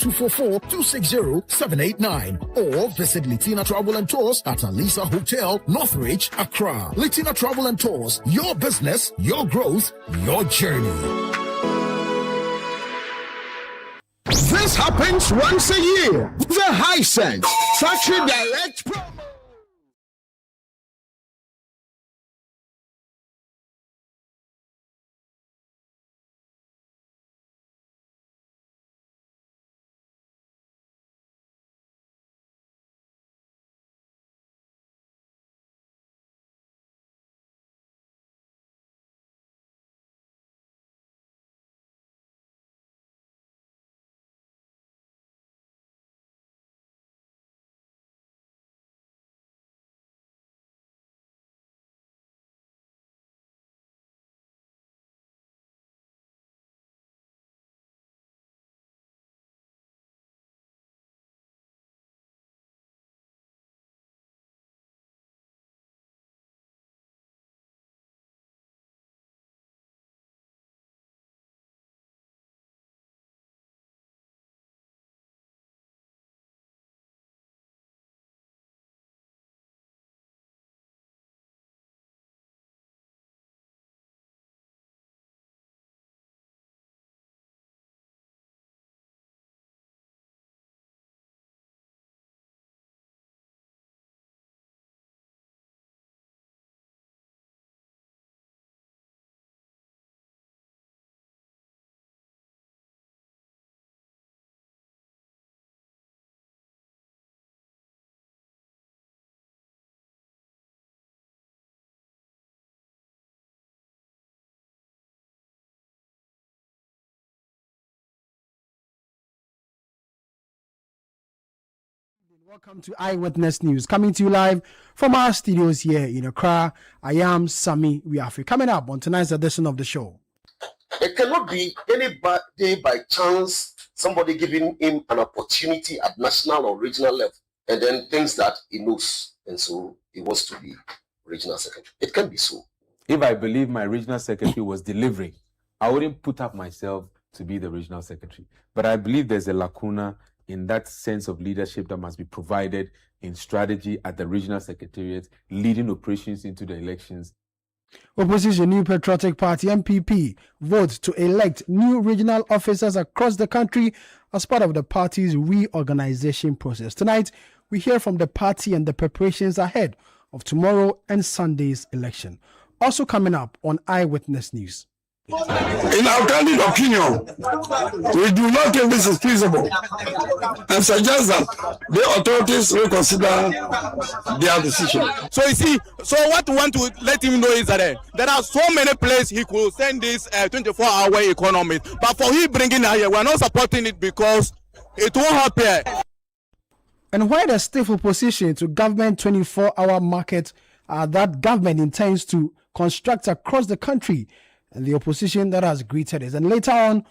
0244-260-789 or visit Litina Travel and Tours at Alisa Hotel, Northridge, Accra. Litina Travel and Tours, your business, your growth, your journey. This happens once a year. The Hisense Factory Direct promo. Welcome to Eyewitness News, coming to you live from our studios here in Accra. I am Sami Wiafi. Coming up on tonight's edition of the show. It cannot be any day by chance somebody giving him an opportunity at national or regional level and then thinks that he knows and so he wants to be regional secretary. It can be so. If I believe my regional secretary was delivering, I wouldn't put up myself to be the regional secretary. But I believe there's a lacuna in that sense of leadership that must be provided in strategy at the regional secretariat, leading operations into the elections. Opposition New Patriotic Party MPP votes to elect new regional officers across the country as part of the party's reorganization process. Tonight, we hear from the party and the preparations ahead of tomorrow and Sunday's election. Also coming up on Eyewitness News. In our candid opinion, we do not think this is feasible and suggest that the authorities reconsider their decision. So you see, what we want to let him know is that there are so many places he could send this 24-hour economy, but for him bringing it here, we are not supporting it because it won't happen. And why the stiff opposition to government 24-hour market that government intends to construct across the country, and the opposition that has greeted it. And later on,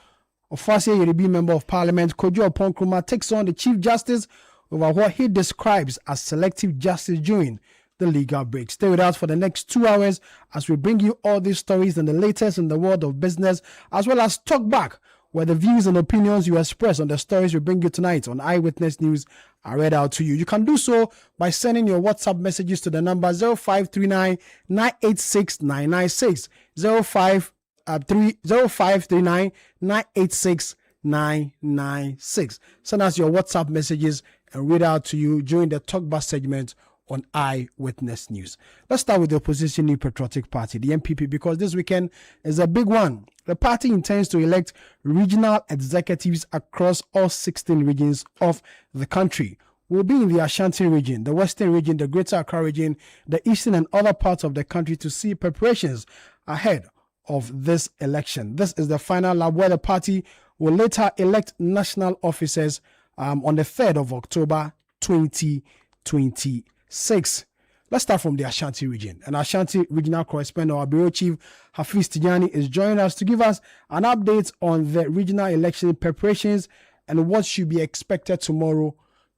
Ofasia Yeribi Member of Parliament Kojo Oponkruma takes on the Chief Justice over what he describes as selective justice during the legal break. Stay with us for the next 2 hours as we bring you all these stories and the latest in the world of business, as well as talk back where the views and opinions you express on the stories we bring you tonight on Eyewitness News are read out to you. You can do so by sending your WhatsApp messages to the number 0539 986 996, 0539 986 996. Send us your WhatsApp messages and read out to you during the talkback segment on Eyewitness News. Let's start with the opposition New Patriotic Party, the MPP, because this weekend is a big one. The party intends to elect regional executives across all 16 regions of the country. We'll be in the Ashanti region, the Western region, the Greater Accra region, the Eastern and other parts of the country to see preparations ahead of this election. This is the final lap where the party will later elect national officers on the 3rd of October 2026. Let's start from the Ashanti region. And Ashanti regional correspondent, our bureau chief, Hafiz Tijani, is joining us to give us an update on the regional election preparations and what should be expected tomorrow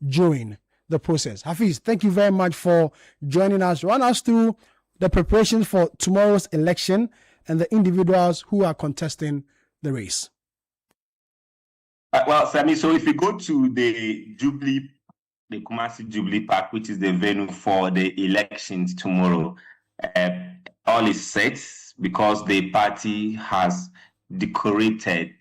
during the process. Hafiz, thank you very much for joining us. Run us through the preparations for tomorrow's election and the individuals who are contesting the race. Well, Sammy, so if you go to the Jubilee, the Kumasi Jubilee Park, which is the venue for the elections tomorrow, all is set because the party has decorated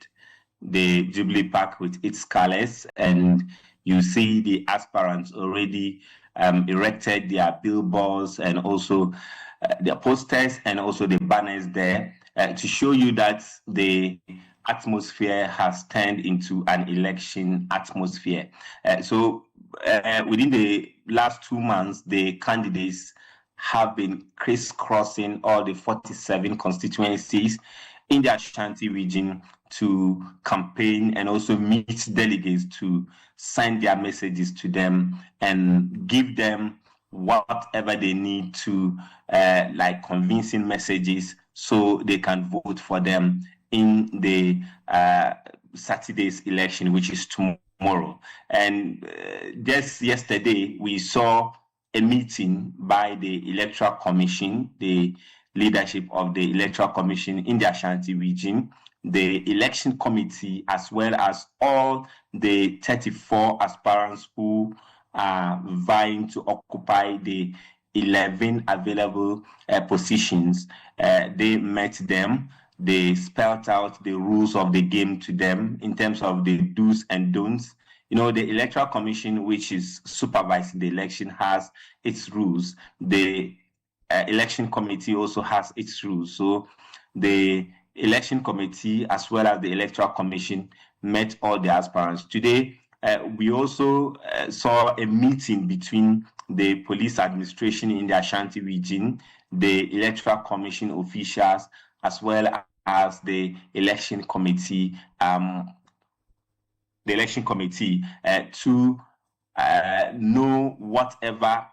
the Jubilee Park with its colors, and you see the aspirants already erected their billboards and also their posters and also the banners there to show you that the atmosphere has turned into an election atmosphere. So within the last 2 months, the candidates have been crisscrossing all the 47 constituencies in the Ashanti region to campaign and also meet delegates to send their messages to them and give them whatever they need to, like convincing messages, so they can vote for them in the Saturday's election, which is tomorrow. And just yesterday, we saw a meeting by the Electoral Commission, the leadership of the Electoral Commission in the Ashanti region, the election committee, as well as all the 34 aspirants who are vying to occupy the 11 available positions. They met them. They spelled out the rules of the game to them in terms of the do's and don'ts. You know, the Electoral Commission, which is supervising the election, has its rules. The election committee also has its rules. So the election committee, as well as the Electoral Commission, met all the aspirants. Today, we also saw a meeting between the police administration in the Ashanti region, the Electoral Commission officials, as well as the election committee, to know whatever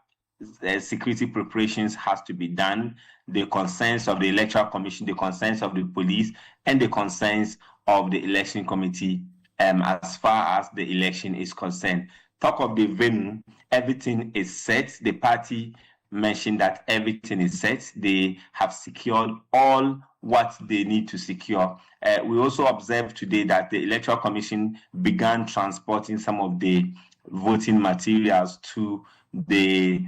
security preparations has to be done, the concerns of the Electoral Commission, the concerns of the police, and the concerns of the election committee as far as the election is concerned. Talk of the venue, everything is set. The party mentioned that everything is set. They have secured all what they need to secure. We also observed today that the Electoral Commission began transporting some of the voting materials to the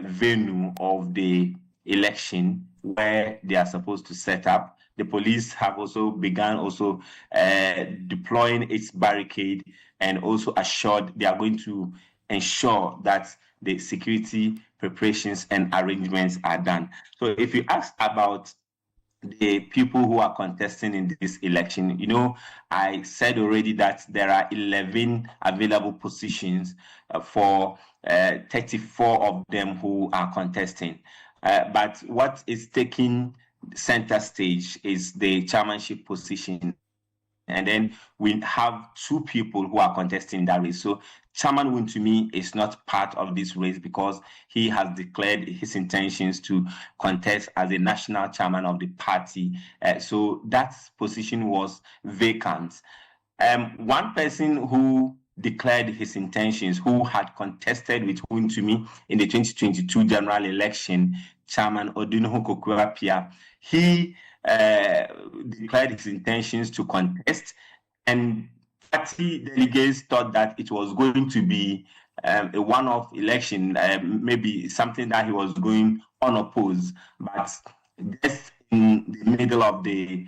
venue of the election where they are supposed to set up. The police have also begun deploying its barricade and also assured they are going to ensure that the security preparations and arrangements are done. So if you ask about the people who are contesting in this election, you know, I said already that there are 11 available positions for 34 of them who are contesting. But what is taking center stage is the chairmanship position. And then we have 2 people who are contesting that race. So Chairman Wontumi is not part of this race because he has declared his intentions to contest as a national chairman of the party. So that position was vacant. One person who declared his intentions, who had contested with Wontumi in the 2022 general election, Chairman Odinoho Kokuapia, he declared his intentions to contest, and party delegates thought that it was going to be a one-off election, maybe something that he was going unopposed. But just in the middle of the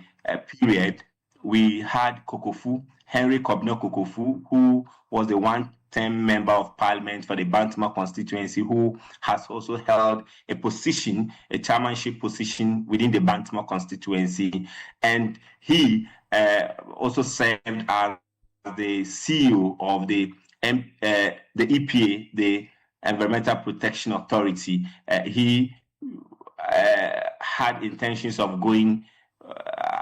period, we had Kokofu, Henry Kobno Kokofu, who was the one-term member of parliament for the Bantama constituency, who has also held a position, a chairmanship position within the Bantama constituency. And he also served as the CEO of the EPA, the Environmental Protection Authority. He had intentions of going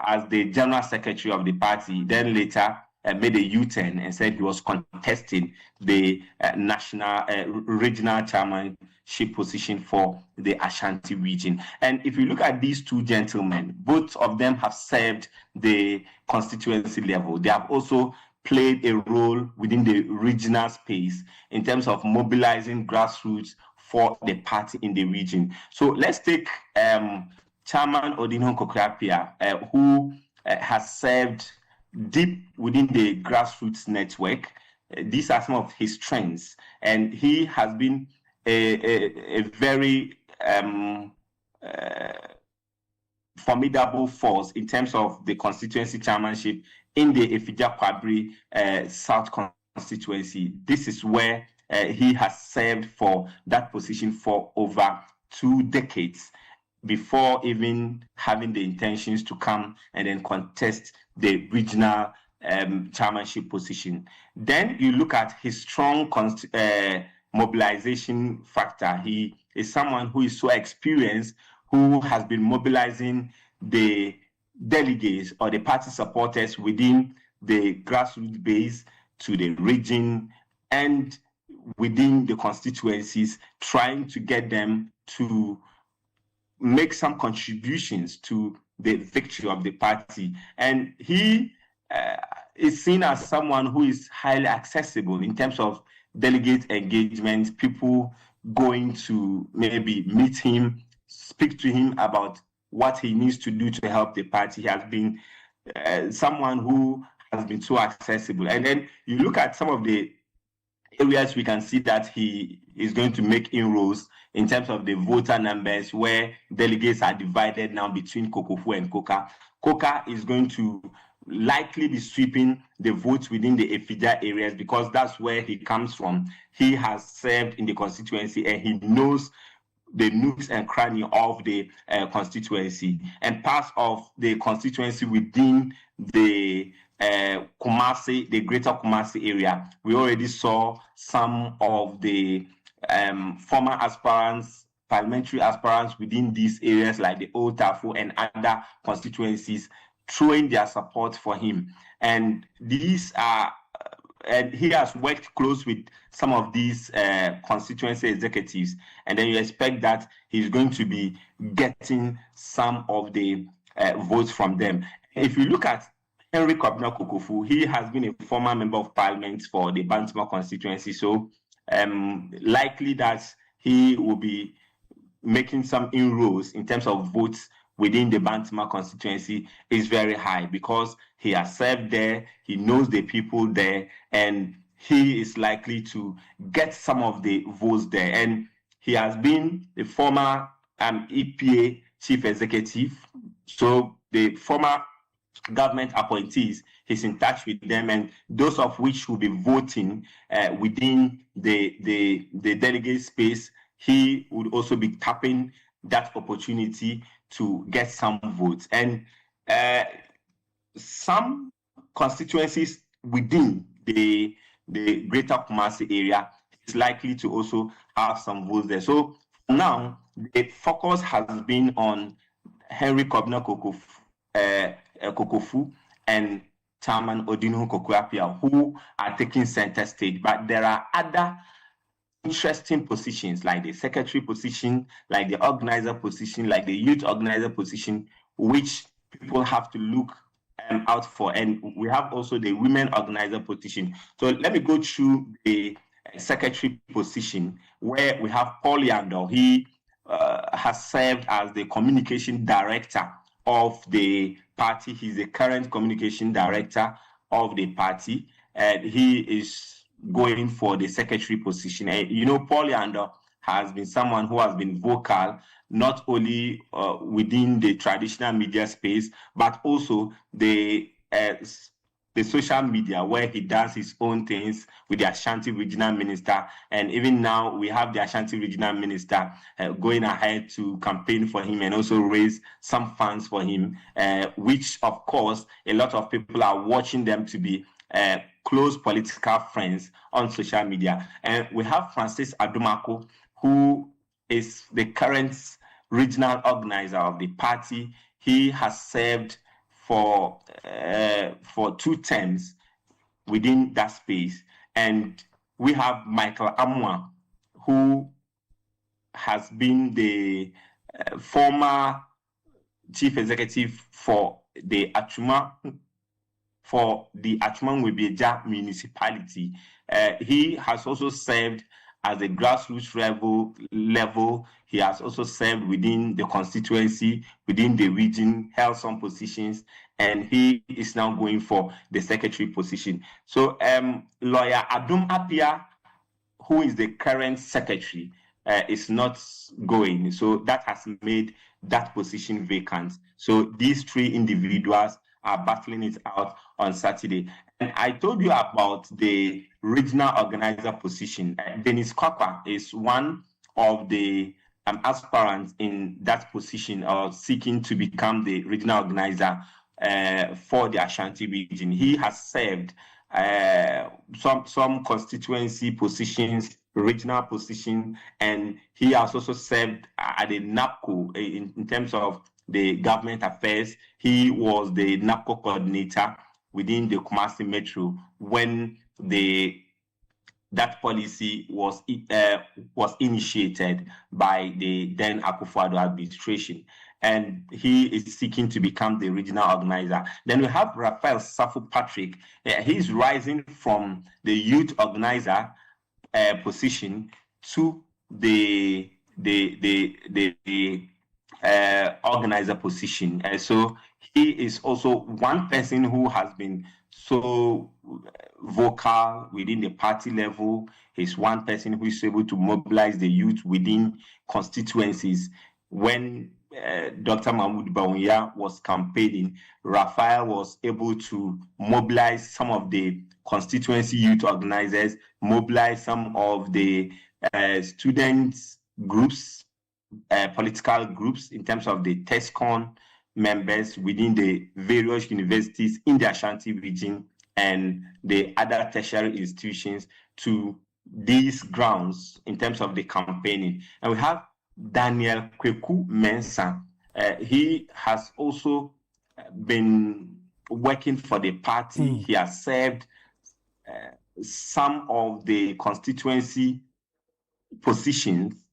as the general secretary of the party, then later made a U-turn and said he was contesting the national regional chairmanship position for the Ashanti region. And if you look at these 2 gentlemen, both of them have served the constituency level. They have also played a role within the regional space in terms of mobilizing grassroots for the party in the region. So let's take Chairman Odinoho Kokuapia, who has served deep within the grassroots network. These are some of his strengths, and he has been a very formidable force in terms of the constituency chairmanship in the Efija Kwabri South constituency. This is where he has served for that position for over 2 decades before even having the intentions to come and then contest the regional chairmanship position. Then you look at his strong mobilization factor. He is someone who is so experienced, who has been mobilizing the delegates or the party supporters within the grassroots base to the region and within the constituencies, trying to get them to make some contributions to the victory of the party. And he is seen as someone who is highly accessible in terms of delegate engagement, people going to maybe meet him, speak to him about what he needs to do to help the party. He has been someone who has been so accessible. And then you look at some of the areas we can see that he is going to make inroads in terms of the voter numbers, where delegates are divided now between Kokofu and Koka. Koka is going to likely be sweeping the votes within the Efija areas because that's where he comes from. He has served in the constituency and he knows the nooks and crannies of the constituency, and parts of the constituency within the Kumasi, the greater Kumasi area. We already saw some of the former aspirants, parliamentary aspirants within these areas like the Old Tafu and other constituencies throwing their support for him. And these are, and he has worked close with some of these constituency executives, and then you expect that he's going to be getting some of the votes from them. If you look at Henry Kwabena Kokofu, he has been a former member of parliament for the Baltimore constituency, so likely that he will be making some inroads in terms of votes within the Baltimore constituency is very high because he has served there, he knows the people there, and he is likely to get some of the votes there. And he has been the former EPA chief executive, so the former government appointees, he's in touch with them, and those of which will be voting within the delegate space, he would also be tapping that opportunity to get some votes. And some constituencies within the greater Kumasi area is likely to also have some votes there. So now the focus has been on Henry Kwabena Kokofu and Chairman Odinu Kokuapia, who are taking center stage. But there are other interesting positions like the secretary position, like the organizer position, like the youth organizer position, which people have to look out for. And we have also the women organizer position. So let me go through the secretary position, where we have Paul Yando. He has served as the communication director of the party. He's the current communication director of the party, and he is going for the secretary position. And you know, Paul Yando has been someone who has been vocal, not only within the traditional media space, but also the social media, where he does his own things with the Ashanti regional minister. And even now we have the Ashanti regional minister going ahead to campaign for him and also raise some funds for him, which of course a lot of people are watching them to be close political friends on social media. And we have Francis Adumako, who is the current regional organizer of the party. He has served for 2 terms within that space. And we have Michael Amwa, who has been the former chief executive for the Achuma Webeja municipality. He has also served at the grassroots level. He has also served within the constituency, within the region, held some positions, and he is now going for the secretary position. So lawyer Adum Apia, who is the current secretary, is not going. So that has made that position vacant. So these three individuals are battling it out on Saturday. And I told you about the regional organizer position. Dennis Kwakwa is one of the aspirants in that position, or seeking to become the regional organizer for the Ashanti region. He has served some constituency positions, regional position, and he has also served at the NAPCO in terms of the government affairs. He was the NAPCO coordinator within the Kumasi Metro when that policy was initiated by the then Akufo-Addo administration, and he is seeking to become the regional organizer. Then we have Raphael Safo Patrick. He's rising from the youth organizer position to the organizer position. So he is also one person who has been so vocal within the party level. He's one person who is able to mobilize the youth within constituencies. When Dr. Mahmoud Bawumia was campaigning, Raphael was able to mobilize some of the constituency youth organizers, mobilize some of the students groups, political groups in terms of the TESCON members within the various universities in the Ashanti region and the other tertiary institutions to these grounds in terms of the campaigning. And we have Daniel Kweku Mensah. He has also been working for the party. He has served some of the constituency positions.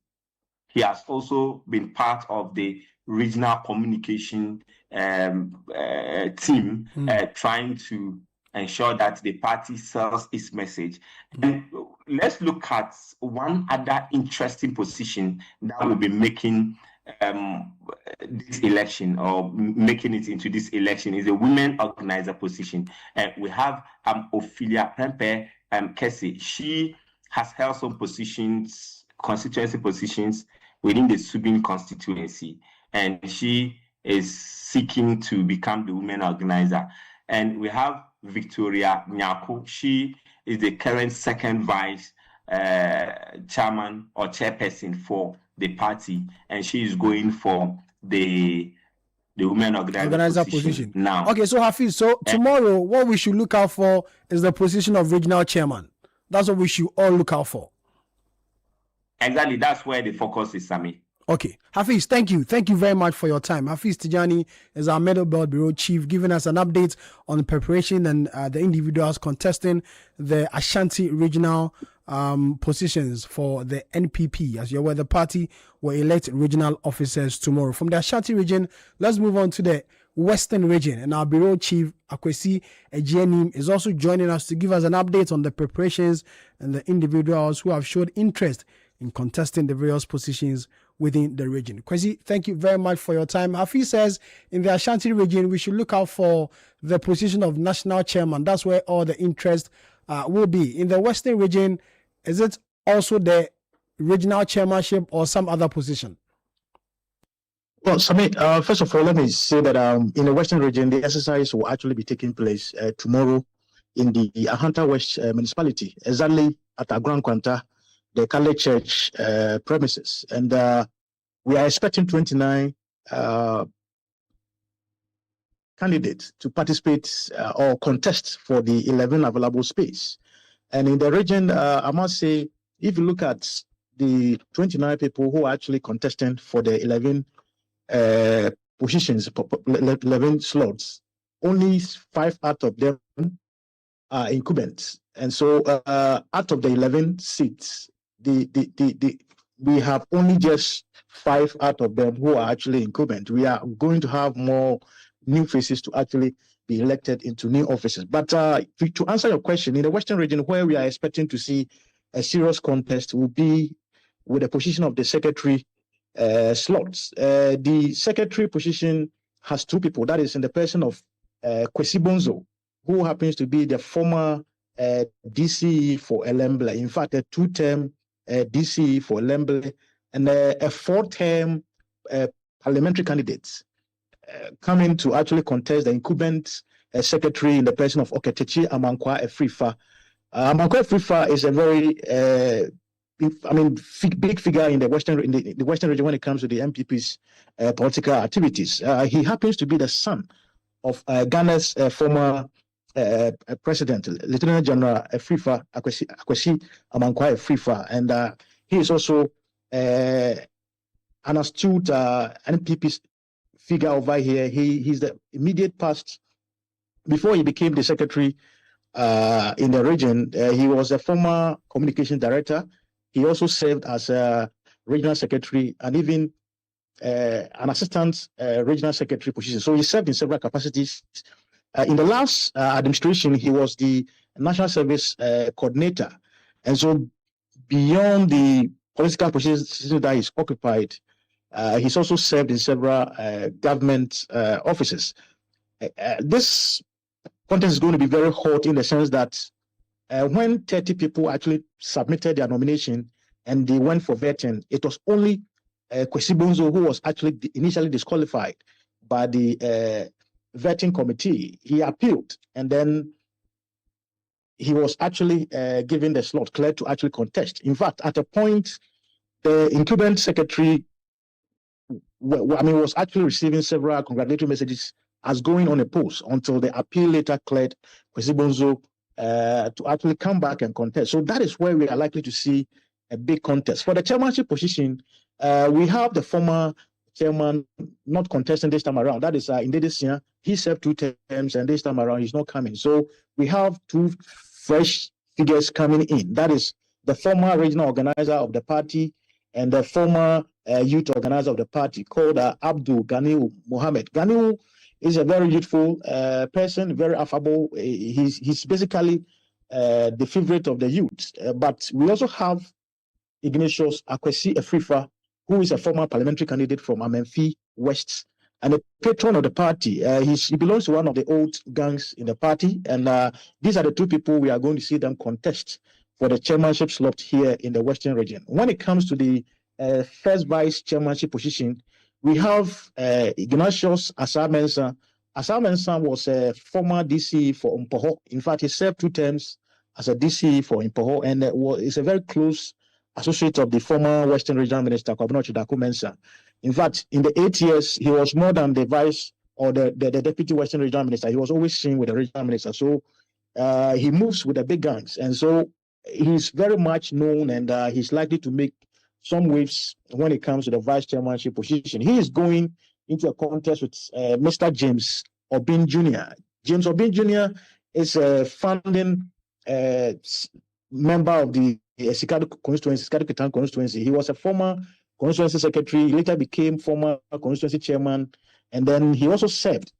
He has also been part of the regional communication team, trying to ensure that the party sells its message. And let's look at one other interesting position that will be making this election, or making it into this election, is a women organizer position. We have Ophelia Prempe Kese. She has held some positions, constituency positions within the Subin constituency, and she is seeking to become the women organizer. And we have Victoria Nyako. She is the current second vice chairman or chairperson for the party, and she is going for the women organizer position now. Okay, so Hafiz, so tomorrow what we should look out for is the position of regional chairman. That's what we should all look out for. Exactly, that's where the focus is, Sami. Okay, Hafiz, thank you very much for your time. Hafiz Tijani is our Middle Belt Bureau Chief, giving us an update on the preparation and the individuals contesting the Ashanti regional positions for the NPP. As you're aware, the party will elect regional officers tomorrow. From the Ashanti region, let's move on to the Western region, and our Bureau Chief Akwesi Ejienim is also joining us to give us an update on the preparations and the individuals who have showed interest in contesting the various positions within the region. Kwesi, thank you very much for your time. Hafiz says in the Ashanti region, we should look out for the position of national chairman. That's where all the interest will be. In the Western region, is it also the regional chairmanship or some other position? Well, Sami, first of all, let me say that in the Western region, the exercise will actually be taking place tomorrow in the Ahanta West municipality, exactly at Agran Kwanta, the Kale Church premises. And we are expecting 29 candidates to participate or contest for the 11 available space. And in the region, I must say, if you look at the 29 people who are actually contesting for the 11 positions, 11 slots, only 5 out of them are incumbents. And so out of the 11 seats, we have only just 5 out of them who are actually incumbent. We are going to have more new faces to actually be elected into new offices. But to answer your question, in the Western region, where we are expecting to see a serious contest will be with the position of the secretary slots. The secretary position has two people, that is in the person of Kwesi Bonzo, who happens to be the former DCE for Lemble. In fact, a two-term DCE for Lemble and a four-term parliamentary candidate coming to actually contest the incumbent secretary in the person of Oketechi Amankwa Efrifa. Amankwa Efrifa is a very big figure in the Western region when it comes to the MPP's political activities. He happens to be the son of Ghana's former President, Lieutenant General Efrifa, Akwesi Amankwa Efrifa, and he is also an astute NPP figure over here. He's the immediate past. Before he became the secretary in the region, he was a former communication director. He also served as a regional secretary and even an assistant regional secretary position. So he served in several capacities. In the last administration, he was the national service coordinator. And so beyond the political positions that he's occupied, he's also served in several government offices. This contest is going to be very hot in the sense that when 30 people actually submitted their nomination and they went for vetting, it was only Kwesi Bonzo who was actually initially disqualified by the vetting committee. He appealed, and then he was actually given the slot cleared to actually contest. In fact, at a point, the incumbent secretary was actually receiving several congratulatory messages as going on a post until the appeal later cleared Kwesi Bonzo to actually come back and contest. So that is where we are likely to see a big contest. For the chairmanship position, we have the former chairman not contesting this time around. That is Indedisia. He served 2 terms, and this time around he's not coming. So we have 2 fresh figures coming in. That is the former regional organizer of the party and the former youth organizer of the party called Abdul Ganiu Mohammed. Ganiu is a very youthful person, very affable. He's basically the favorite of the youth. But we also have Ignatius Akwesi Efrifa, who is a former parliamentary candidate from Amenfi West and a patron of the party. He belongs to one of the old gangs in the party. And these are the 2 people we are going to see them contest for the chairmanship slot here in the Western region. When it comes to the first vice chairmanship position, we have Ignatius Attah-Mensah. Attah-Mensah was a former DC for Mpoho. In fact, he served 2 terms as a DC for Mpoho and is a very close associate of the former Western Regional Minister, Kwabena Chidaku-Mensah. In fact, in the 8 years, he was more than the vice or the deputy Western Regional Minister. He was always seen with the regional minister. So he moves with the big guns. And so he's very much known, and he's likely to make some waves when it comes to the vice chairmanship position. He is going into a contest with Mr. James Obin Jr. James Obin Jr. is a founding member of the Sikado Kitan constituency. He was a former constituency secretary. He later became former constituency chairman, and then he also served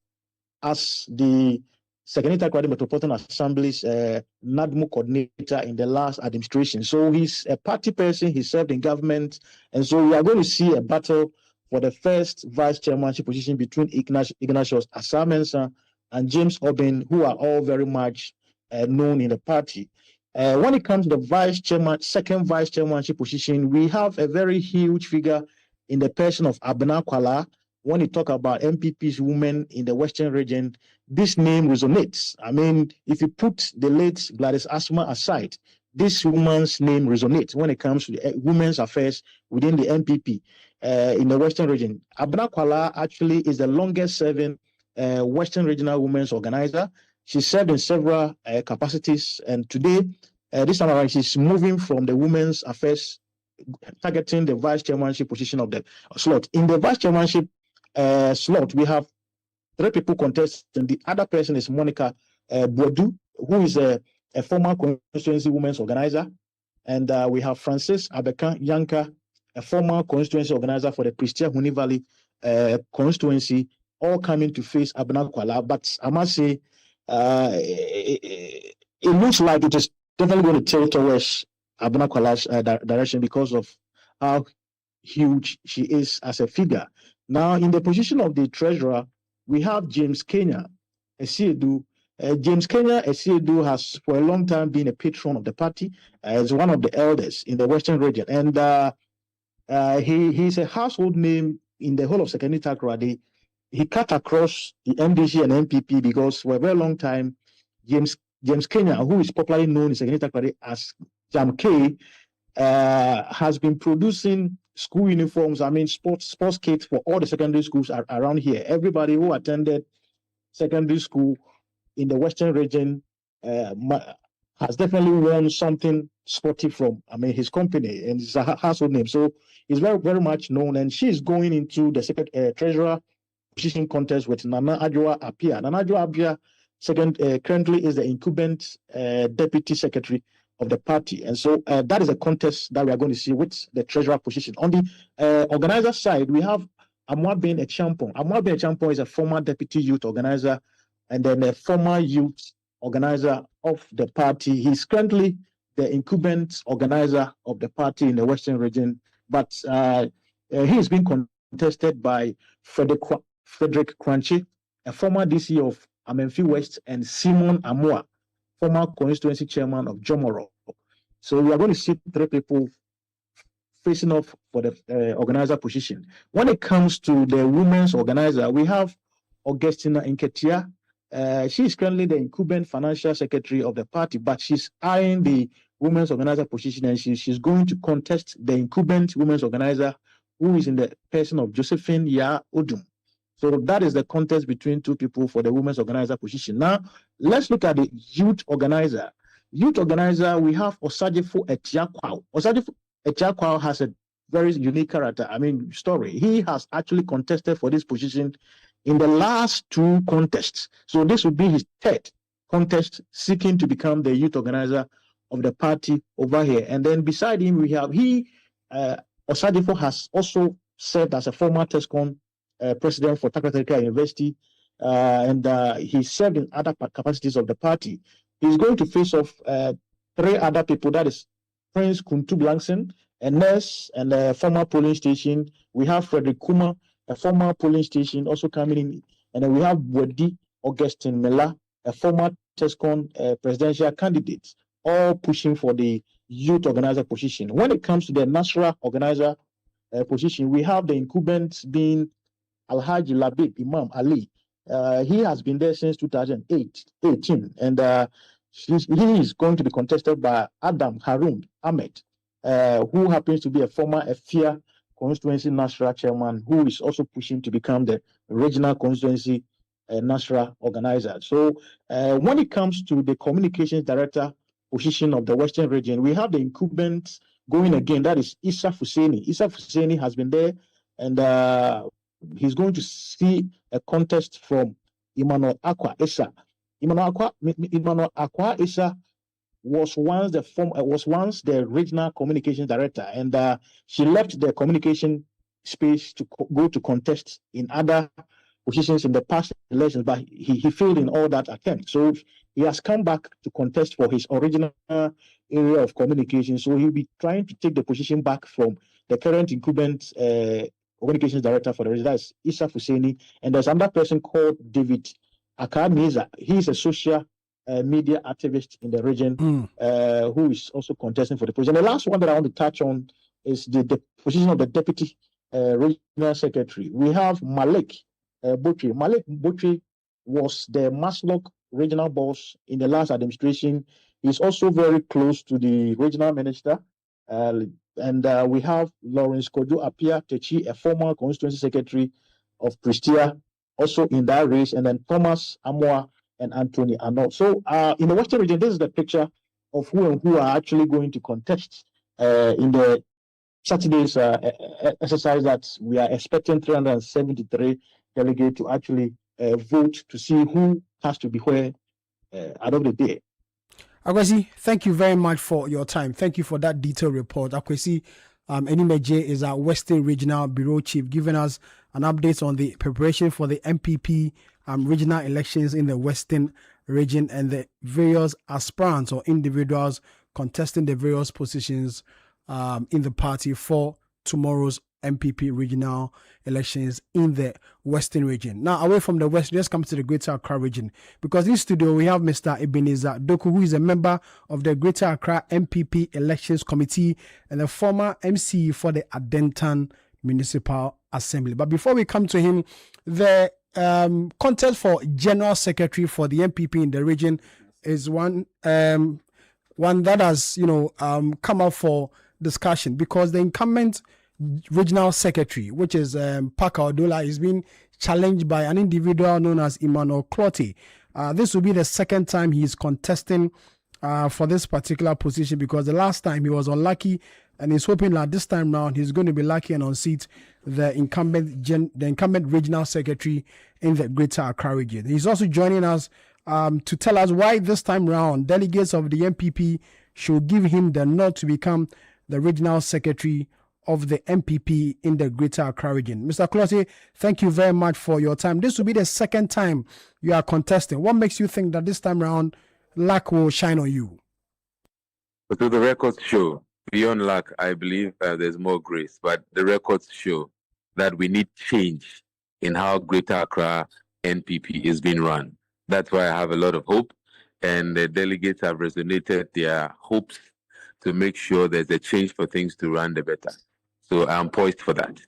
as the Secretary of the Metropolitan Assembly's NADMO coordinator in the last administration. So he's a party person. He served in government, and so we are going to see a battle for the first vice chairmanship position between Ignatius Attah-Mensah and James Obin, who are all very much known in the party. When it comes to the second vice chairmanship position, we have a very huge figure in the person of Abena Kwala. When you talk about MPP's women in the Western region, this name resonates. I mean, if you put the late Gladys Asma aside, this woman's name resonates when it comes to the women's affairs within the MPP in the Western region. Abena Kwala actually is the longest serving Western regional women's organizer. She served in several capacities, and today, this time around, she's moving from the women's affairs, targeting the vice chairmanship position of the slot. In the vice chairmanship slot, we have 3 people contesting. The other person is Monica Boadu, who is a former constituency women's organizer. And we have Francis Abeka Yanka, a former constituency organizer for the Pristia Huni Valley constituency, all coming to face Abena Kwala. But I must say, it looks like it is definitely going to tilt towards Abuna Kwala's direction because of how huge she is as a figure. Now, in the position of the treasurer, we have James Kenya Esiedu. James Kenya Esiedu has for a long time been a patron of the party as one of the elders in the Western region. And he's a household name in the whole of Sekeni Takoradi. He cut across the MDC and MPP because for a very long time, James Kenya, who is popularly known in Sekeni Takoradi as Jam K, has been producing school uniforms, sports kits for all the secondary schools around here. Everybody who attended secondary school in the Western region has definitely won something sporty from his company, and it's a household name. So he's very, very much known, and she's going into the treasurer position contest with Nana Adwoa Appiah. Nana Adwoa Appiah currently is the incumbent deputy secretary of the party, and so that is a contest that we are going to see with the treasurer position. On the organizer side, we have Amoabeng Echampong. Amoabeng Echampong is a former deputy youth organizer and then a former youth organizer of the party. He's currently the incumbent organizer of the party in the Western region, but he is being contested by Frederick Kranchi, a former DC of Amenfi West, and Simon Amoa, former constituency chairman of Jomoro. So we are going to see three people facing off for the organizer position. When it comes to the women's organizer, we have Augustina Nketia. She is currently the incumbent financial secretary of the party, but she's eyeing the women's organizer position, and she's going to contest the incumbent women's organizer, who is in the person of Josephine Ya Odum. So that is the contest between two people for the women's organizer position. Now, let's look at the youth organizer. Youth organizer, we have Osadefo Etiakwao. Osadefo Etiakwao has a very unique character, story. He has actually contested for this position in the last two contests. So this would be his third contest seeking to become the youth organizer of the party over here. And then beside him, we have Osadefo has also served as a former TESCON president for Takratarika University, and he served in other capacities of the party. He's going to face off three other people, that is Prince Kuntu Blankson, a nurse and a former polling station. We have Frederick Kuma, a former polling station, also coming in. And then we have Wedi Augustine Mela, a former TESCON presidential candidate, all pushing for the youth organizer position. When it comes to the national organizer position, we have the incumbents being Alhaji Labib Imam Ali. He has been there since 2018, and he is going to be contested by Adam Harun Ahmed, who happens to be a former Efia constituency national chairman, who is also pushing to become the regional constituency national organizer. So when it comes to the communications director position of the Western region, we have the incumbent going again, that is Issa Fuseni. Issa Fuseni has been there, and he's going to see a contest from Emmanuel Akwa Issa. Emmanuel Akwa Issa was once the regional communications director, and she left the communication space to go to contest in other positions in the past elections, but he failed in all that attempt. So he has come back to contest for his original area of communication. So he'll be trying to take the position back from the current incumbent communications director for the region, that's Issa Fuseni. And there's another person called David Attah-Mensah. He's a social media activist in the region who is also contesting for the position. The last one that I want to touch on is the position of the deputy regional secretary. We have Malik Botri. Malik Botri was the Maslok regional boss in the last administration. He's also very close to the regional minister. And we have Lawrence Kojo Appiah Techi, a former constituency secretary of Pristia, also in that race, and then Thomas Amoa and Anthony Arnold. So in the Western region, this is the picture of who and who are actually going to contest in the Saturday's exercise that we are expecting 373 delegates to actually vote to see who has to be where at the end of the day. Akwesi, thank you very much for your time. Thank you for that detailed report. Akwesi Enimeje is our Western Regional Bureau Chief, giving us an update on the preparation for the MPP regional elections in the Western region and the various aspirants or individuals contesting the various positions in the party for tomorrow's MPP regional elections in the Western region. Now, away from the West, let's come to the Greater Accra region, because in studio we have Mr. Ebenezer Doku, who is a member of the Greater Accra MPP Elections Committee and the former MC for the Adentan Municipal Assembly. But before we come to him, the contest for General Secretary for the MPP in the region is one that has come up for discussion, because the incumbent regional secretary, which is Parker Odola, is being challenged by an individual known as Emmanuel Clottey. This will be the second time he is contesting for this particular position, because the last time he was unlucky, and he's hoping that this time round he's going to be lucky and unseat the incumbent regional secretary in the Greater Accra region. He's also joining us to tell us why this time round delegates of the MPP should give him the nod to become the regional secretary of the MPP in the Greater Accra region. Mr. Clottey, thank you very much for your time. This will be the second time you are contesting. What makes you think that this time around luck will shine on you? But the records show, beyond luck, I believe there's more grace. But the records show that we need change in how Greater Accra NPP is being run. That's why I have a lot of hope, and the delegates have resonated their hopes to make sure there's a change for things to run the better. So I'm poised for that.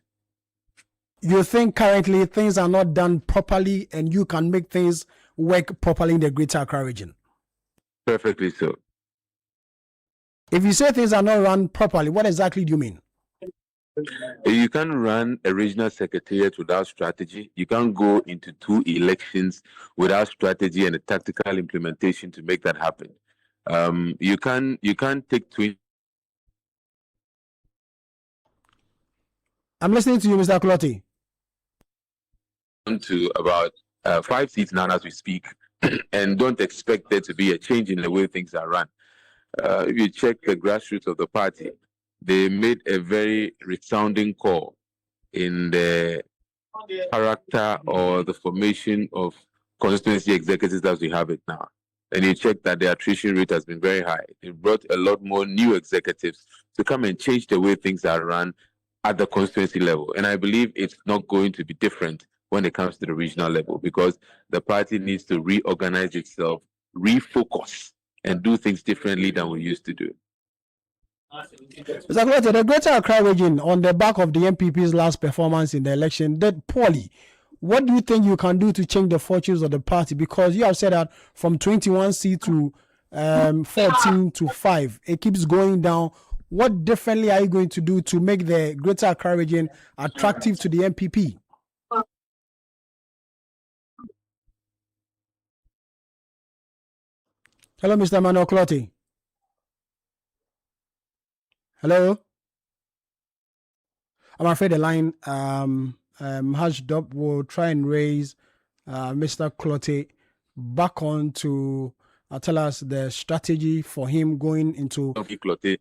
You think currently things are not done properly and you can make things work properly in the Greater Accra region? Perfectly so. If you say things are not run properly, what exactly do you mean? You can't run a regional secretariat without strategy. You can't go into 2 elections without strategy and a tactical implementation to make that happen. You can't take 20. I'm listening to you, Mr. Clottey. To about 5 seats now as we speak, and don't expect there to be a change in the way things are run. If you check the grassroots of the party, they made a very resounding call in the character or the formation of constituency executives as we have it now. And you check that the attrition rate has been very high. It brought a lot more new executives to come and change the way things are run at the constituency level. And I believe it's not going to be different when it comes to the regional level, because the party needs to reorganize itself, refocus, and do things differently than we used to do. Mr. Clottey, the Greater Accra region, on the back of the MPP's last performance in the election, did poorly. What do you think you can do to change the fortunes of the party? Because you have said that from 21 seats to 14 to 5, it keeps going down. What differently are you going to do to make the Greater Accra region attractive to the MPP? Hello, Mr. Emmanuel Clottey. Hello. I'm afraid the line hushed up. We'll try and raise Mr. Clottey back on to tell us the strategy for him going into. Clottey,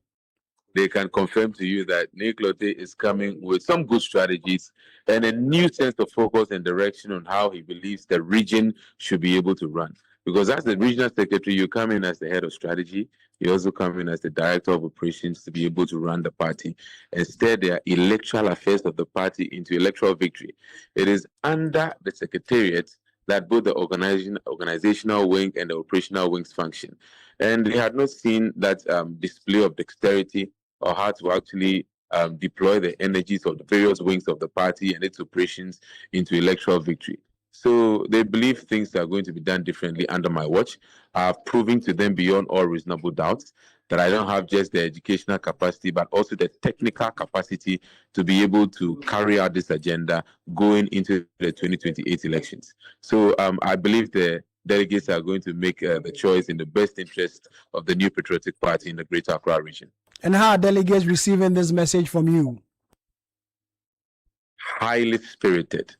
they can confirm to you that Nik Clottey is coming with some good strategies and a new sense of focus and direction on how he believes the region should be able to run. Because as the regional secretary, you come in as the head of strategy. You also come in as the director of operations to be able to run the party and steer the electoral affairs of the party into electoral victory. It is under the secretariat that both the organizational wing and the operational wings function. And they had not seen that display of dexterity or how to actually deploy the energies of the various wings of the party and its operations into electoral victory. So they believe things are going to be done differently under my watch. I've proven to them beyond all reasonable doubts that I don't have just the educational capacity, but also the technical capacity to be able to carry out this agenda going into the 2028 elections. So I believe the delegates are going to make the choice in the best interest of the new patriotic party in the Greater Accra region. And how are delegates receiving this message from you? Highly spirited.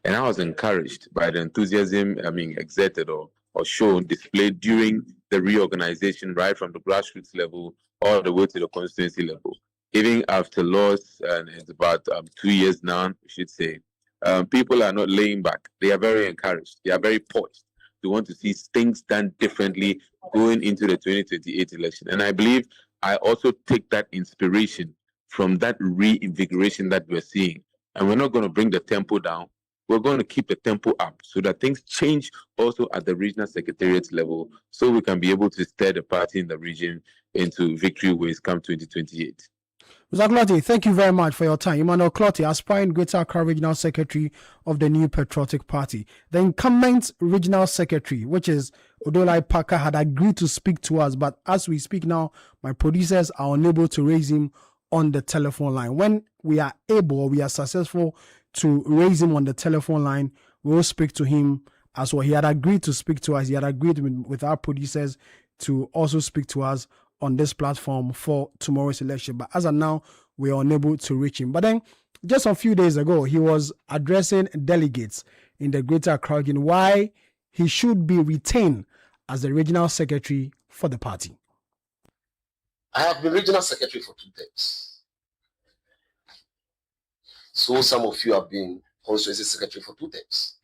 And I was encouraged by the enthusiasm, exerted or shown, displayed during the reorganization, right from the grassroots level all the way to the constituency level. Even after loss, and it's about 2 years now, we should say, people are not laying back. They are very encouraged. They are very poised we want to see things done differently going into the 2028 election. And I believe I also take that inspiration from that reinvigoration that we're seeing. And we're not going to bring the tempo down. We're going to keep the tempo up so that things change also at the regional secretariat level, so we can be able to steer the party in the region into victory ways come 2028. Mr. Clotty, thank you very much for your time. Emmanuel Clotty, aspiring Greater Accra Regional Secretary of the New Patriotic Party. The incumbent Regional Secretary, which is Odolai Parker, had agreed to speak to us, but as we speak now, my producers are unable to raise him on the telephone line. When we are able, or we are successful to raise him on the telephone line, we will speak to him as well. He had agreed to speak to us. He had agreed with our producers to also speak to us on this platform for tomorrow's election. But as of now, we are unable to reach him. But then, just a few days ago, he was addressing delegates in the Greater Accra region why he should be retained as the regional secretary for the party. I have been regional secretary for 2 terms. So some of you have been constituency secretary for 2 terms.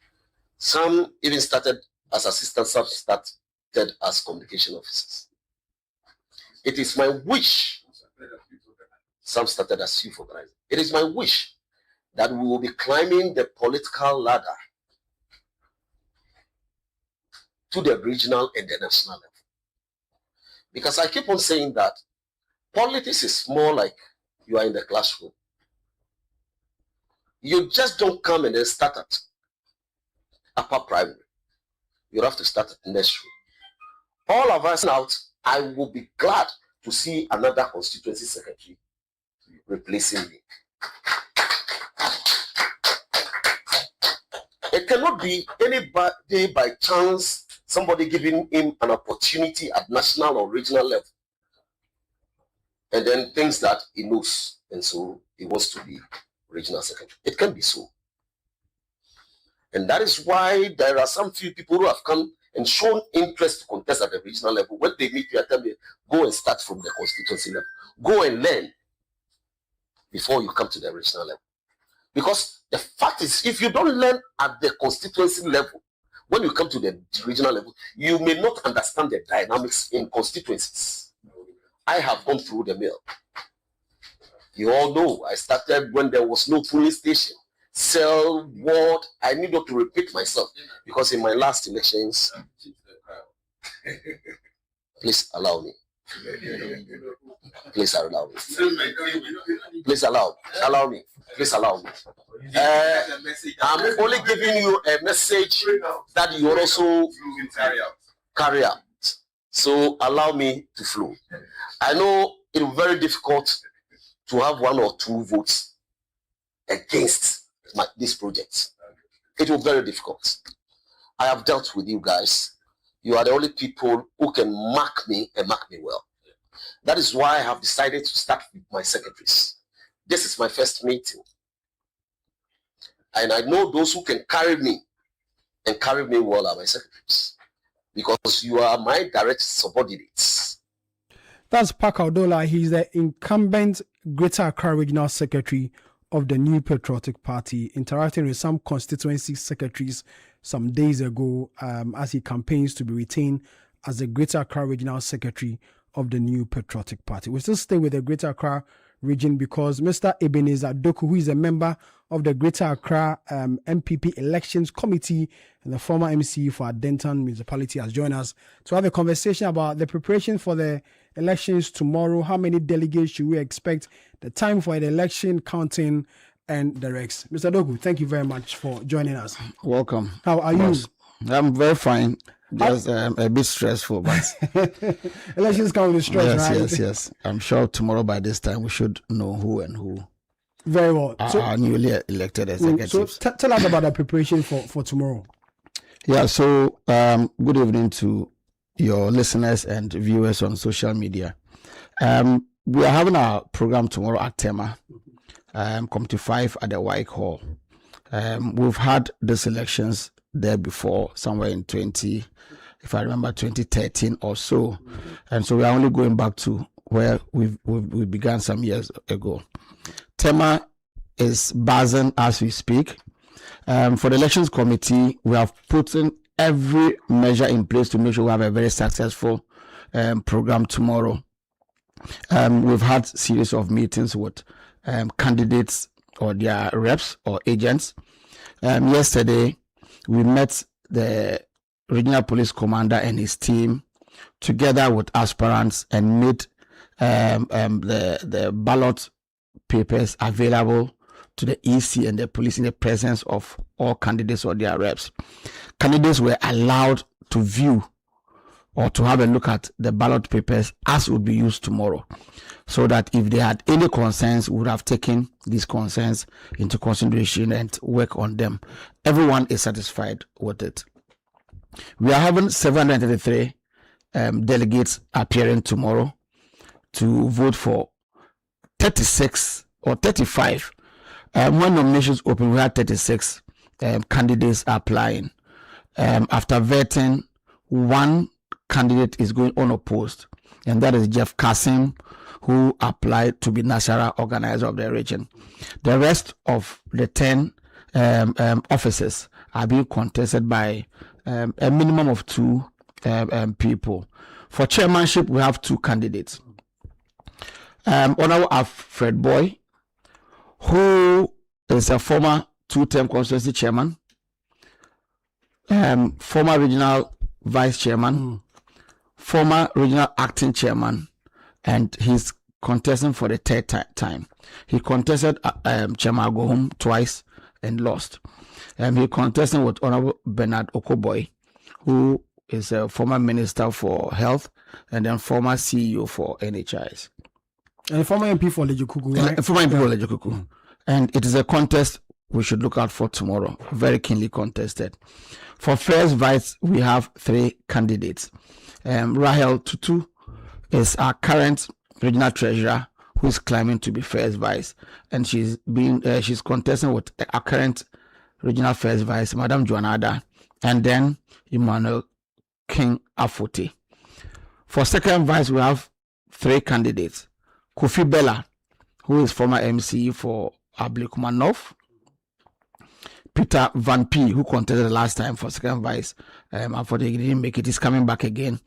Some even started as assistants, some started as communication officers. It is my wish, some started as youth organizers. It is my wish that we will be climbing the political ladder to the regional and the national level. Because I keep on saying that politics is more like you are in the classroom. You just don't come and then start at upper primary. You have to start at nursery. All of us out, I will be glad to see another constituency secretary replacing me. It cannot be any day by chance somebody giving him an opportunity at national or regional level and then thinks that he knows and so he wants to be regional secretary. It can be so. And that is why there are some few people who have come and shown interest to contest at the regional level. When they meet you, I tell them, go and start from the constituency level. Go and learn before you come to the regional level. Because the fact is, if you don't learn at the constituency level, when you come to the regional level, you may not understand the dynamics in constituencies. I have gone through the mill. You all know, I started when there was no police station. Cell, ward, I need not to repeat myself because in my last elections, please allow me. Please allow me. Please allow me. Please allow me. I'm only giving you a message that you also carry out. So allow me to flow. I know it will be very difficult to have 1 or 2 votes against this project. It will be very difficult. I have dealt with you guys. You are the only people who can mark me and mark me well. That is why I have decided to start with my secretaries. This is my first meeting. And I know those who can carry me and carry me well are my secretaries. Because you are my direct subordinates. That's Parker Odola. He's the incumbent Greater Accra Regional Secretary of the New Patriotic Party, interacting with some constituency secretaries some days ago as he campaigns to be retained as the Greater Accra Regional Secretary of the New Patriotic Party. We still stay with the Greater Accra region because Mr. Ebenezer Doku, who is a member of the Greater Accra MPP Elections Committee and the former MC for Denton Municipality, has joined us to have a conversation about the preparation for the elections tomorrow. How many delegates should we expect? The time for the election counting and the rest. Mr. Doku, thank you very much for joining us. Welcome. How are you? I'm very fine. Just a bit stressful, but elections come with stress, right? Yes. I'm sure tomorrow by this time we should know who and who. Very well. Are newly elected executives. So tell us about the preparation for tomorrow. Yeah. So good evening to your listeners and viewers on social media. We are having our program tomorrow at Tema, Committee 5 at the White Hall. We've had these elections there before, somewhere in 2013 or so. And so we are only going back to where we began some years ago. Tema is buzzing as we speak. For the elections committee, we have put in every measure in place to make sure we have a very successful program tomorrow. We've had series of meetings with candidates or their reps or agents. Yesterday, we met the regional police commander and his team together with aspirants and made the ballot papers available to the EC and the police in the presence of all candidates or their reps. Candidates were allowed to view or to have a look at the ballot papers as would be used tomorrow, so that if they had any concerns, we would have taken these concerns into consideration and work on them. Everyone is satisfied with it. We are having 733 delegates appearing tomorrow to vote for 36 or 35. When nominations open, we had 36 candidates applying. After vetting, one candidate is going unopposed, and that is Jeff Kasim, who applied to be national organizer of the region. The rest of the 10 offices are being contested by a minimum of 2 people. For chairmanship, we have 2 candidates. Honorable Alfred Boy, who is a former 2-term constituency chairman, former regional vice chairman, former regional acting chairman, and he's contesting for the 3rd time. He contested Chairman Agohum twice and lost. He contesting with Honorable Bernard Okoboy, who is a former minister for health and then former CEO for NHIS. And former MP for Lejukuku, right? Former MP for Lejukuku. And it is a contest we should look out for tomorrow. Very keenly contested. For first vice, we have 3 candidates. Rahel Tutu is our current regional treasurer, who is claiming to be first vice, and she's contesting with our current regional first vice, Madam Joanada, and then Emmanuel King Afote. For second vice, we have 3 candidates. Kofi Bella, who is former MC for Avle North. Peter Van P, who contested the last time for second vice, unfortunately he didn't make it. He's coming back again.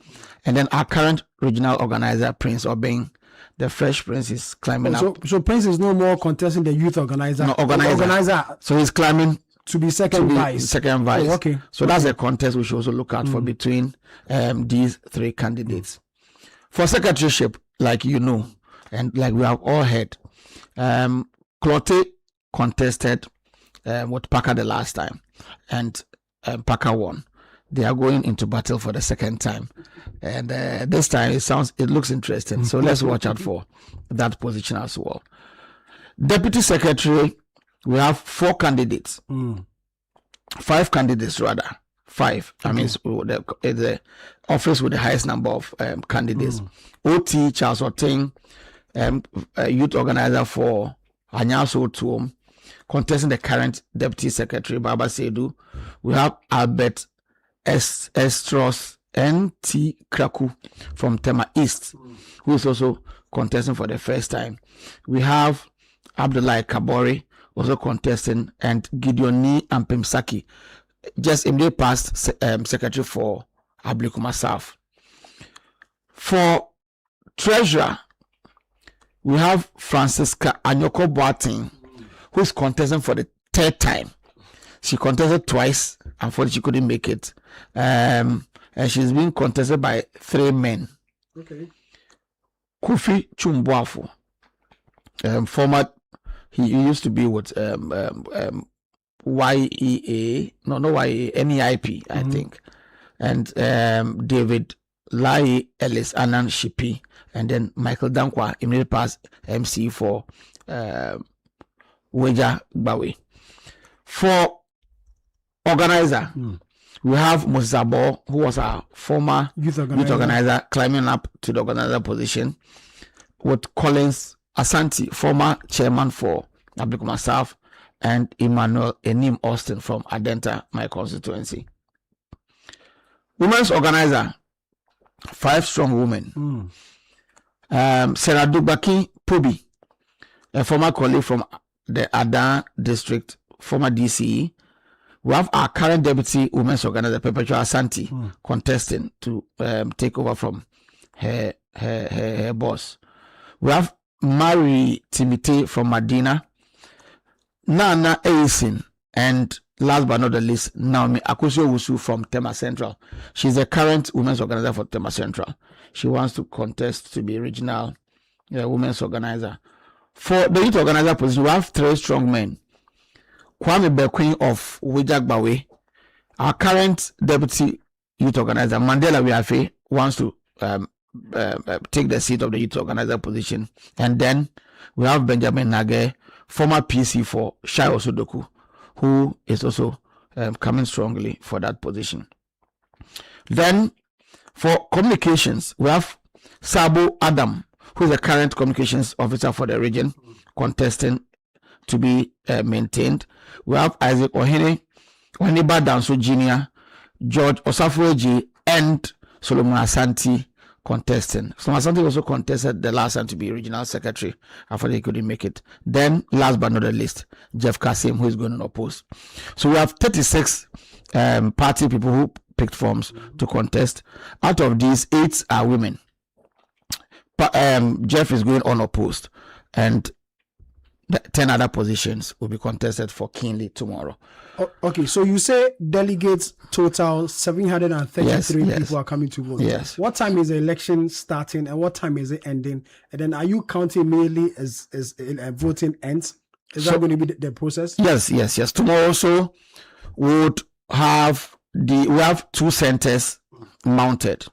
And then our current regional organizer, Prince Obeng, the Fresh Prince, is climbing up. So Prince is no more contesting the youth organizer. No, organizer. So he's climbing to be second vice. Second vice. Oh, okay. So that's a contest we should also look out for between these 3 candidates. For secretaryship, like you know, and like we have all heard, Clote contested with Parker the last time, and Parker won. They are going into battle for the 2nd time, and this time it looks interesting. So let's watch out for that position as well. Deputy secretary, we have 4 candidates, 5 candidates rather. 5. I mean, it's the office with the highest number of candidates. OT Charles Oting, youth organizer for Anyaso Tuom, contesting the current deputy secretary Baba Sedu. We have Albert Estros NT Kraku from Tema East, who is also contesting for the first time. We have Abdullah Kabori also contesting, and Gideoni Ampemsaki, just in the past secretary for Avle South. For treasurer, we have Francisca Anyoko Boateng, who is contesting for the 3rd time. She contested twice, unfortunately she couldn't make it. And she's being contested by 3 men. Okay. Kofi Chumbuafu, former, he used to be with YEA, no YEA, NEIP, I think. And David Lai Ellis Anan Shipi, and then Michael Dankwa, immediate past MC for Weja Bawe. For organizer, we have Mosabo, who was our former youth organizer, climbing up to the organizer position, with Collins Asante, former chairman for Avle South, and Emmanuel Enim Austin from Adenta, my constituency. Women's organizer, 5 strong women. Sarah Dubaki Pobi, a former colleague from the Adan district, former DCE. We have our current deputy women's organizer, Perpetua Asante, contesting to take over from her boss. We have Mary Timite from Medina, Nana Eisin, and last but not the least, Naomi Akosio Wusu from Tema Central. She's the current women's organizer for Tema Central. She wants to contest to be regional women's organizer. For the youth organizer position, we have 3 strong men. Kwame Bekwin of Wijagbawe, our current deputy youth organizer. Mandela Wiafe wants to take the seat of the youth organizer position. And then we have Benjamin Nage, former PC for Shai Osodoku, who is also coming strongly for that position. Then for communications, we have Sabo Adam, who is the current communications officer for the region, contesting to be maintained. We have Isaac Ohene, Oniba Danso Jr., George Osafueji, and Solomon Asante contesting. Solomon Asante also contested the last time to be regional secretary after he couldn't make it. Then, last but not the least, Jeff Kasim, who is going to oppose. So we have 36 party people who picked forms to contest. Out of these, 8 are women. But Jeff is going unopposed, and the 10 other positions will be contested for keenly tomorrow. Okay, so you say delegates total 733 people are coming to vote. Yes. What time is the election starting and what time is it ending? And then are you counting mainly as voting ends? Is that going to be the process? Yes. Tomorrow, so we have 2 centers mounted,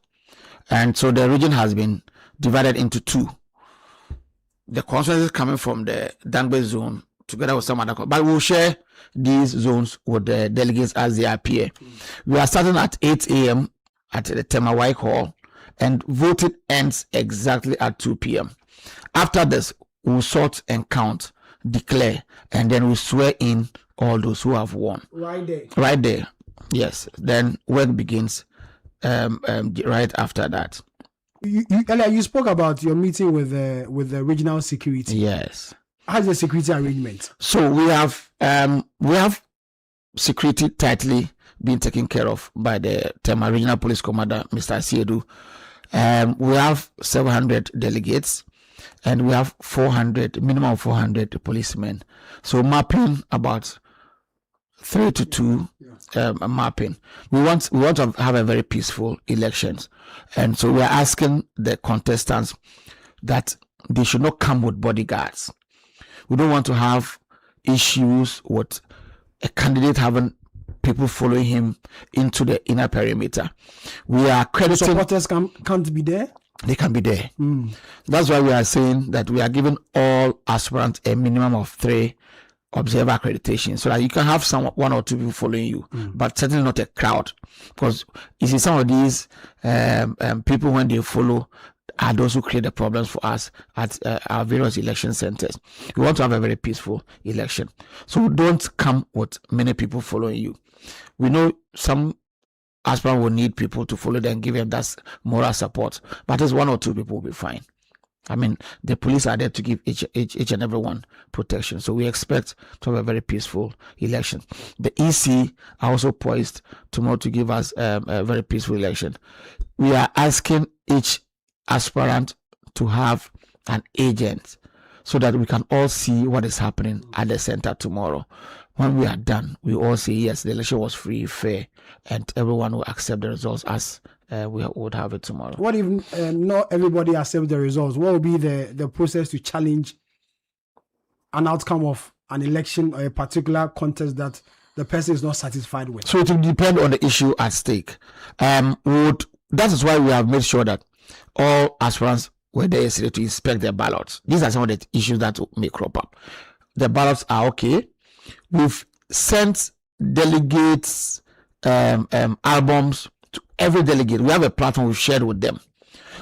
and so the region has been divided into 2. The consensus coming from the Dangbe zone together with some other, but we'll share these zones with the delegates as they appear. We are starting at 8 a.m. at the Tema White Hall, and voting ends exactly at 2 p.m. After this, we'll sort and count, declare, and then we'll swear in all those who have won. Right there. Yes. Then work begins right after that. Earlier, you spoke about your meeting with the regional security. Yes. How's the security arrangement? So we have security tightly being taken care of by the Tema Regional Police Commander, Mr. Siedu. We have 700 delegates, and we have minimum 400 policemen. So mapping about 3 to 2 mapping. We want to have a very peaceful elections, and so we are asking the contestants that they should not come with bodyguards. We don't want to have issues with a candidate having people following him into the inner perimeter. We are crediting supporters can't be there. They can be there. That's why we are saying that we are giving all aspirants a minimum of 3 observer accreditation, so that you can have 1 or 2 people following you, but certainly not a crowd, because you see some of these people, when they follow, are those who create the problems for us at our various election centers. We want to have a very peaceful election, so don't come with many people following you. We know some aspirants will need people to follow them, give them that moral support, but as 1 or 2 people will be fine. I mean, the police are there to give each and every one protection. So we expect to have a very peaceful election. The EC are also poised tomorrow to give us a very peaceful election. We are asking each aspirant to have an agent so that we can all see what is happening at the center tomorrow. When we are done, we all say, yes, the election was free, fair, and everyone will accept the results as we would have it tomorrow. What if not everybody accepts the results? What will be the process to challenge an outcome of an election or a particular contest that the person is not satisfied with? So it will depend on the issue at stake. That is why we have made sure that all aspirants were there yesterday to inspect their ballots. These are some of the issues that may crop up. The ballots are okay. We've sent delegates albums to every delegate. We have a platform we've shared with them,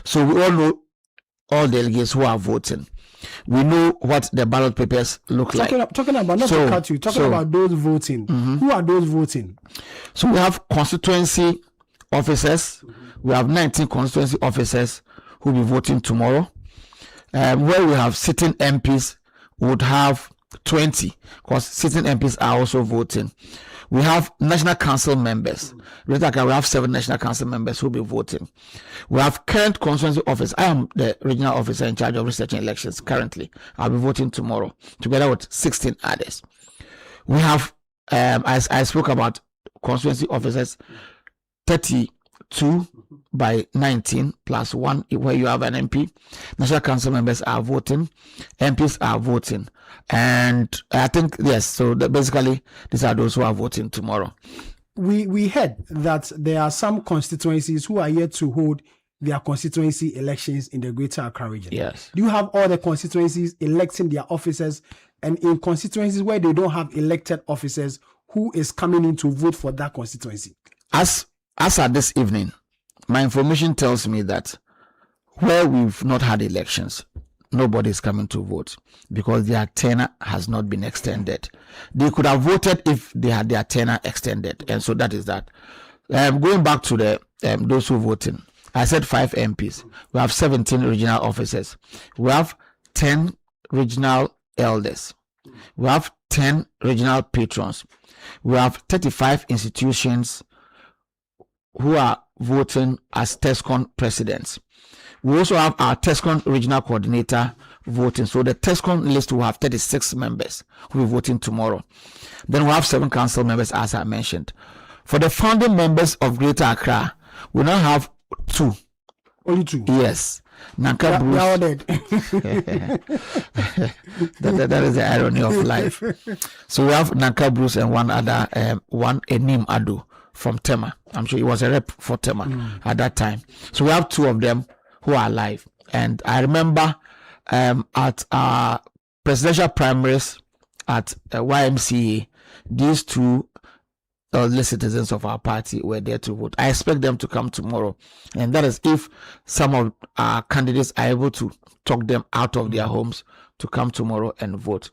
so we all know all delegates who are voting. We know what the ballot papers look like. Talking about, not to cut you, talking about those voting. Who are those voting? So we have constituency officers. We have 19 constituency officers who will be voting tomorrow. Where we have sitting MPs, we would have 20, because sitting MPs are also voting. We have National Council members. We have 7 National Council members who will be voting. We have current constituency office. I am the regional officer in charge of research and elections currently. I'll be voting tomorrow together with 16 others. We have, as I spoke about, constituency officers, 32 by 19 plus 1 where you have an MP. National Council members are voting, MPs are voting, and I think yes. So basically, these are those who are voting tomorrow. We heard that there are some constituencies who are yet to hold their constituency elections in the Greater Accra region. Yes. Do you have all the constituencies electing their officers, and in constituencies where they don't have elected officers, who is coming in to vote for that constituency? As at this evening, my information tells me that where we've not had elections, nobody is coming to vote because their tenure has not been extended. They could have voted if they had their tenure extended, and so that is that. Going back to the those who voting, I said 5 MPs. We have 17 regional officers. We have 10 regional elders. We have 10 regional patrons. We have 35 institutions who are voting as TESCON presidents. We also have our TESCON regional coordinator voting. So the TESCON list will have 36 members who will be voting tomorrow. Then we have 7 council members, as I mentioned. For the founding members of Greater Accra, we now have 2. Only 2? Yes. Nanka Bruce. that is the irony of life. So we have Nanka Bruce and one other, one Enim Ado from Tema. I'm sure he was a rep for Tema at that time. So we have 2 of them who are alive. And I remember at our presidential primaries at YMCA, these 2 the citizens of our party were there to vote. I expect them to come tomorrow, and that is if some of our candidates are able to talk them out of their homes to come tomorrow and vote.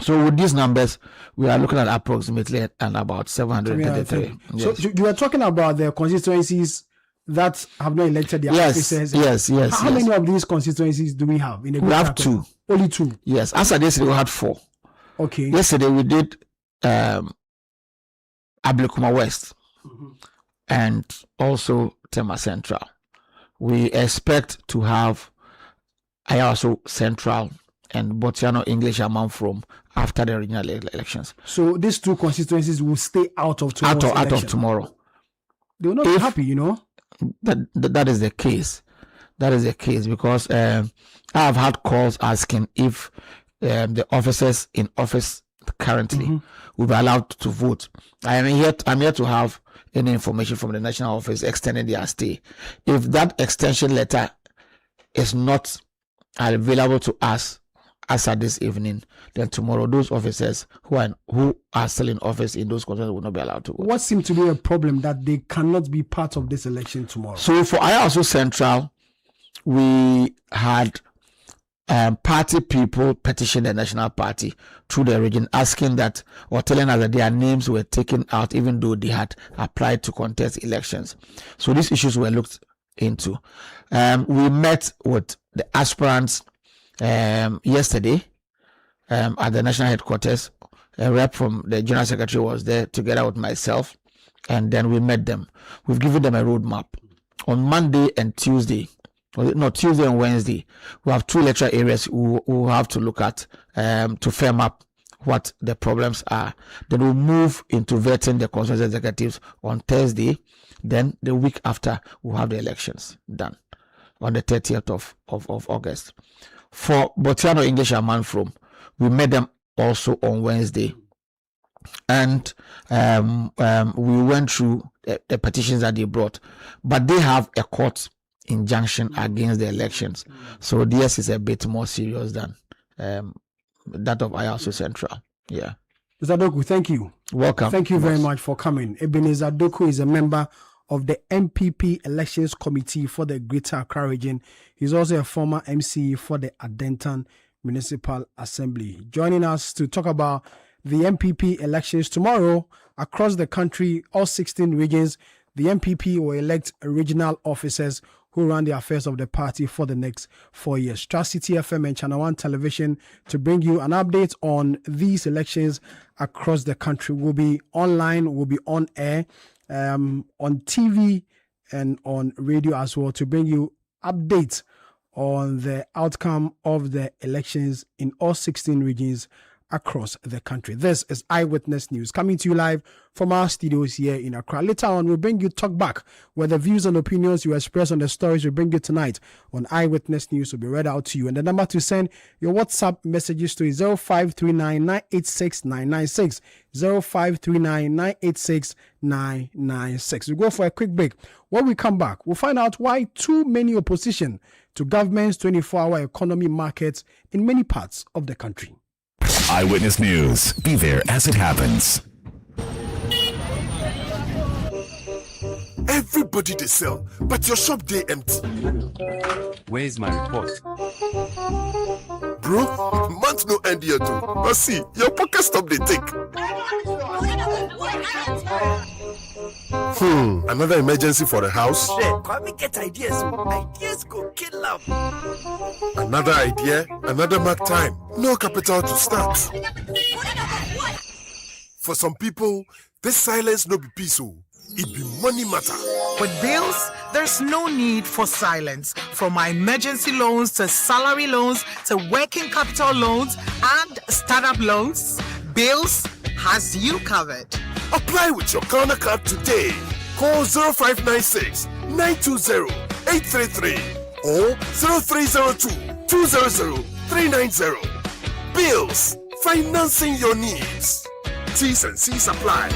So with these numbers, we are looking at approximately and about 733. So you were talking about the constituencies that have not elected their officers. Yes. How many of these constituencies do we have? We have 2. Only 2. Yes. As of yesterday, we had 4. Okay. Yesterday we did Avle West and also Tema Central. We expect to have Ayaso Central and Botiano English amount from after the regional elections. So these 2 constituencies will stay out of tomorrow's out of tomorrow. They will not be happy, you know. That is the case. That is the case because I have had calls asking if the officers in office currently will be allowed to vote. I'm here to have any information from the national office extending their stay. If that extension letter is not available to us as at this evening, then tomorrow those officers who are still in office in those countries will not be allowed to vote. What seems to be a problem that they cannot be part of this election tomorrow? So for Ayaso Central, we had party people petition the national party through the region, asking that or telling us that their names were taken out even though they had applied to contest elections. So these issues were looked into. We met with the aspirants yesterday at the national headquarters. A rep from the general secretary was there together with myself, and then we met them. We've given them a roadmap. On Monday and Tuesday, Tuesday and Wednesday, we have 2 electoral areas we will have to look at to firm up what the problems are. Then we'll move into vetting the constituency executives on Thursday. Then the week after, we'll have the elections done on the 30th of August. For Botiano English and Manfrom, we met them also on Wednesday. And we went through the petitions that they brought. But they have a court injunction against the elections. So this is a bit more serious than that of Ayaso Central. Yeah. Mr. Doku, thank you. Welcome. Thank you very much for coming. Ebenezer Doku is a member of the MPP Elections Committee for the Greater Accra region. He's also a former MC for the Adentan Municipal Assembly. Joining us to talk about the MPP elections tomorrow across the country, all 16 regions, the MPP will elect regional officers who who run the affairs of the party for the next 4 years. Trust Citi FM and Channel 1 Television to bring you an update on these elections across the country. We'll be online, we'll be on air, on TV and on radio as well to bring you updates on the outcome of the elections in all 16 regions across the country. This is Eyewitness News coming to you live from our studios here in Accra. Later on, we'll bring you Talk Back, where the views and opinions you express on the stories we bring you tonight on Eyewitness News will be read out to you. And the number to send your WhatsApp messages to is 0539 986 996. 0539 986 996. We'll go for a quick break. When we come back, we'll find out why too many opposition to government's 24-hour economy markets in many parts of the country. Eyewitness News. Be there as it happens. Everybody they sell, but your shop they empty. Where's my report? Bro, month no end here too. But see, your pocket stop they take. Another emergency for the house? Come me get ideas. Ideas go kill them. Another idea, another mark time. No capital to start. For some people, this silence no be peaceful. It be money matter. With bills, there's no need for silence. From my emergency loans to salary loans to working capital loans and startup loans, Bills has you covered. Apply with your Ghana card today. Call 0596 920 833 or 0302 200 390. Bills, financing your needs. T's and C's apply.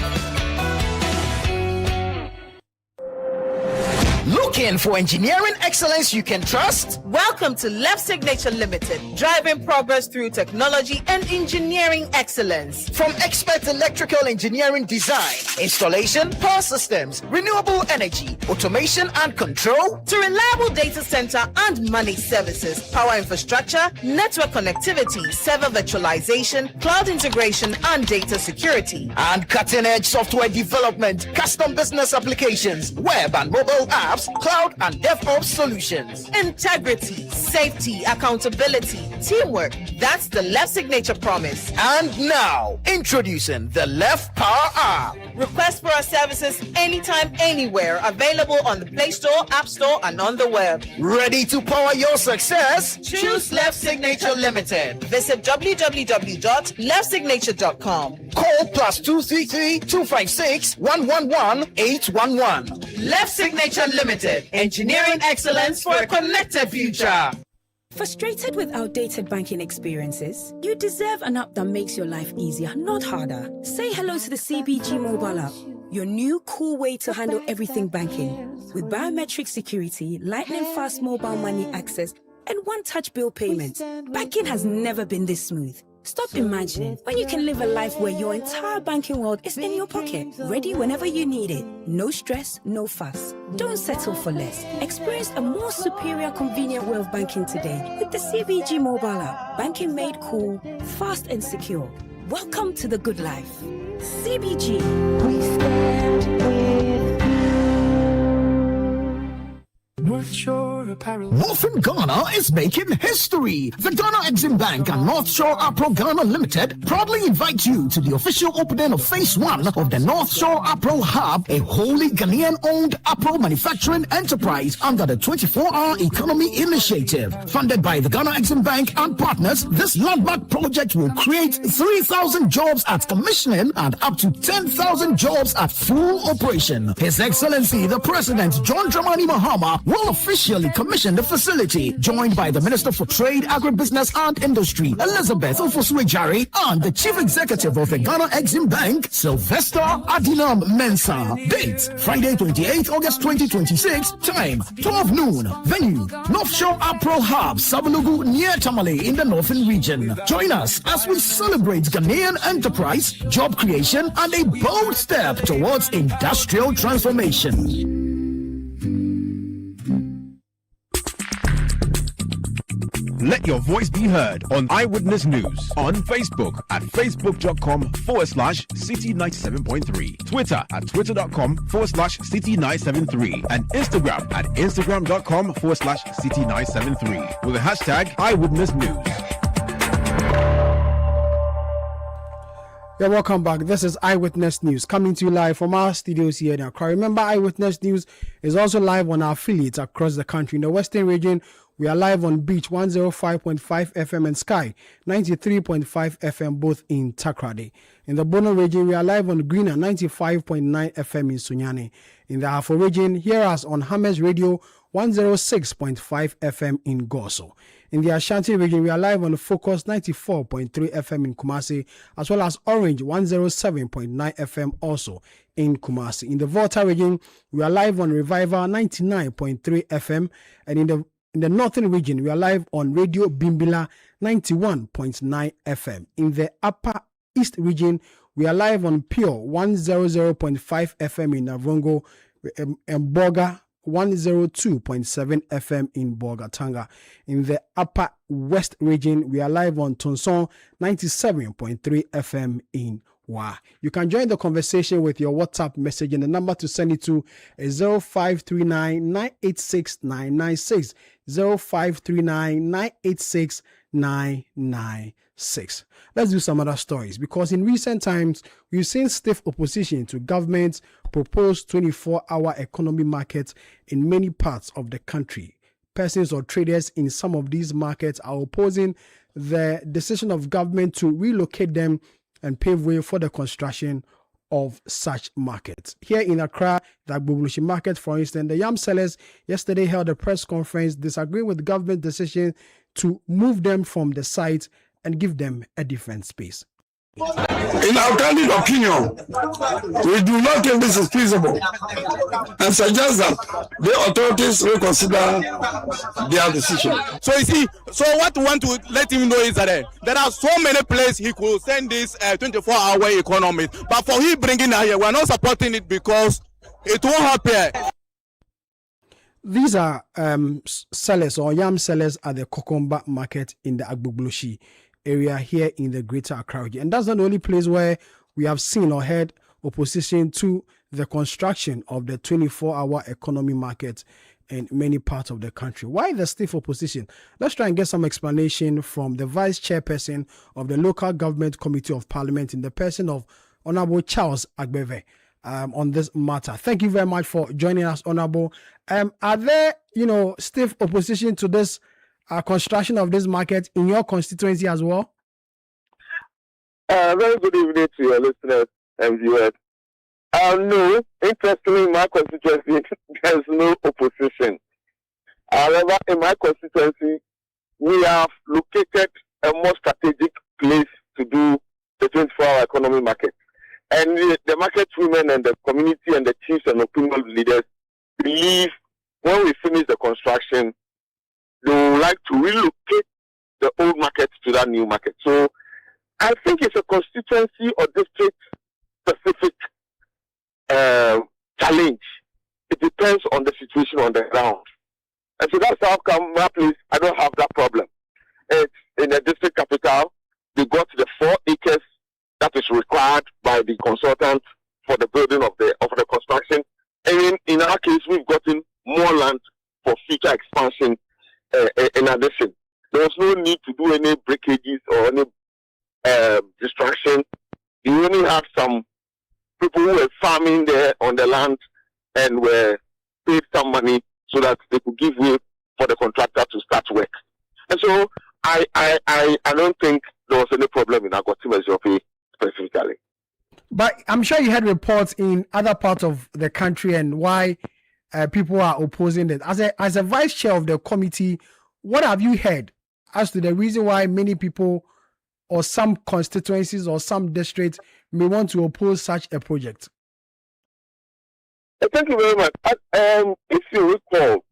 Looking for engineering excellence you can trust? Welcome to Left Signature Limited, driving progress through technology and engineering excellence. From expert electrical engineering design, installation, power systems, renewable energy, automation and control, to reliable data center and managed services, power infrastructure, network connectivity, server virtualization, cloud integration and data security. And cutting-edge software development, custom business applications, web and mobile apps, cloud and DevOps solutions. Integrity, safety, accountability, teamwork. That's the Left Signature promise. And now, introducing the Left Power app. Request for our services anytime, anywhere. Available on the Play Store, App Store, and on the web. Ready to power your success? Choose Left Signature Limited. Visit www.leftsignature.com. Call +233 256 111 811. Left Signature Limited. Engineering excellence for a connected future. Frustrated with outdated banking experiences? You deserve an app that makes your life easier, not harder. Say hello to the CBG mobile app, your new cool way to handle everything banking. With biometric security, lightning fast mobile money access, and one-touch bill payment, banking has never been this smooth. Stop imagining when you can live a life where your entire banking world is in your pocket, ready whenever you need it. No stress, no fuss. Don't settle for less. Experience a more superior, convenient way of banking today with the CBG mobile app. Banking made cool, fast and secure. Welcome to the good life. CBG. We stand with North Shore Apparel. Northern Ghana is making history. The Ghana Exim Bank and North Shore Apro Ghana Limited proudly invite you to the official opening of Phase 1 of the North Shore Apro Hub, a wholly Ghanaian-owned Apro manufacturing enterprise under the 24-hour economy initiative. Funded by the Ghana Exim Bank and partners, this landmark project will create 3,000 jobs at commissioning and up to 10,000 jobs at full operation. His Excellency, the President, John Dramani Mahama, will officially commission the facility, joined by the Minister for Trade, Agribusiness and Industry, Elizabeth Ofosu-Ejari, and the Chief Executive of the Ghana Exim Bank, Sylvester Adinam-Mensah. Date, Friday 28 August 2026. Time, 12 noon. Venue, North Shore Apro Hub, Sabalugu, near Tamale in the Northern region. Join us as we celebrate Ghanaian enterprise, job creation, and a bold step towards industrial transformation. Let your voice be heard on Eyewitness News on Facebook at facebook.com/Citi97.3, Twitter at twitter.com/Citi973, and Instagram at instagram.com/Citi973 with the hashtag Eyewitness News. Yeah, welcome back. This is Eyewitness News coming to you live from our studios here in Accra. Remember, Eyewitness News is also live on our affiliates across the country. In the Western region, we are live on Beach 105.5 FM and Sky 93.5 FM, both in Takrady. In the Bono region, we are live on Greener 95.9 FM in Sunyani. In the Afro region, hear us on Hammers Radio 106.5 FM in Goso. In the Ashanti region, we are live on Focus 94.3 FM in Kumasi, as well as Orange 107.9 FM also in Kumasi. In the Volta region, we are live on Revival 99.3 FM, and in the Northern region, we are live on Radio Bimbila 91.9 FM. In the Upper East region, we are live on Pure 100.5 FM in Navrongo and Boga 102.7 FM in Bogatanga. In the Upper West region, we are live on Tonson 97.3 FM in Wa. You can join the conversation with your WhatsApp message, and the number to send it to is 0539-986-996. 0539-986-996. Let's do some other stories, because in recent times, we've seen stiff opposition to government's proposed 24-hour economy market in many parts of the country. Persons or traders in some of these markets are opposing the decision of government to relocate them and pave way for the construction of such markets. Here in Accra, the Agbogboshi market, for instance, the yam sellers yesterday held a press conference disagreeing with the government decision to move them from the site and give them a different space. In our candid opinion, we do not think this is feasible and suggest that the authorities reconsider their decision. So you see, so what we want to let him know is that there are so many places he could send this 24-hour economy, but for him bringing it here, we are not supporting it because it won't happen. These are sellers or yam sellers at the Kokomba market in the Agbogboshi area here in the Greater Accra region. And that's not the only place where we have seen or heard opposition to the construction of the 24-hour economy market in many parts of the country. Why the stiff opposition? Let's try and get some explanation from the vice chairperson of the Local Government Committee of Parliament in the person of Honorable Charles Agbeve on this matter. Thank you very much for joining us, Honorable. Are there, stiff opposition to this construction of this market in your constituency as well? Very good evening to your listeners and viewers. No, interestingly, in my constituency, there's no opposition. However, in my constituency, we have located a more strategic place to do the 24-hour economy market. And the market women and the community and the chiefs and opinion leaders believe when we finish the construction, they would like to relocate the old market to that new market. So I think it's a constituency or district specific challenge. It depends on the situation on the ground. And so that's how come my place, I don't have that problem. It's in the district capital, they got the 4 acres that is required by the consultant for the building of the construction. And in our case, we've gotten more land for future expansion. In addition, there was no need to do any breakages or any distraction. You only have some people who were farming there on the land and were paid some money so that they could give way for the contractor to start work. And so I don't think there was any problem in Agoti-Mesiope specifically. But I'm sure you had reports in other parts of the country and why people are opposing it. As a vice chair of the committee, what have you heard as to the reason why many people or some constituencies or some districts may want to oppose such a project? Thank you very much. If you recall,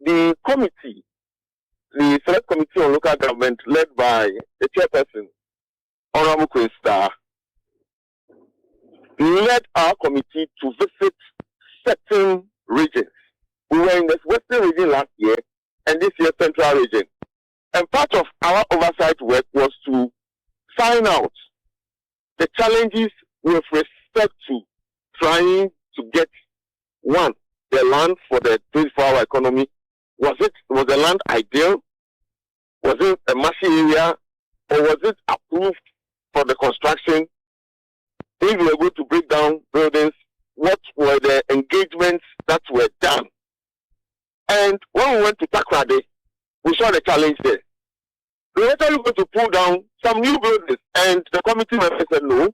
the committee, the Select Committee on Local Government, led by the chairperson, Honorable Queen Star, led our committee to visit certain regions. We were in the Western region last year, and this year Central region. And part to find out the challenges with respect to trying to get one, the land for the 24-hour economy. Was the land ideal? Was it a marshy area, or was it approved for the construction? If we were going to break down buildings, what were the engagements that were done? And when we went to Takrade, we saw the challenge there. We were actually going to pull down some new buildings, and the committee members said no.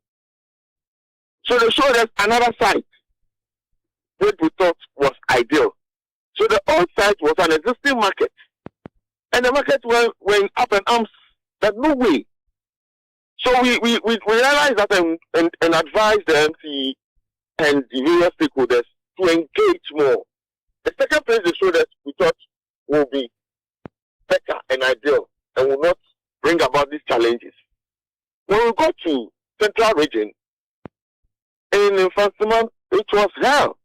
So they showed us another site that we thought was ideal. So the old site was an existing market, and the market went up in arms that no way. So we realized that and advised the MC and the various stakeholders to engage more. The second place they showed us we thought will be better and ideal and will not bring about these challenges. When we go to Central Region, in Infantiman, it was hell.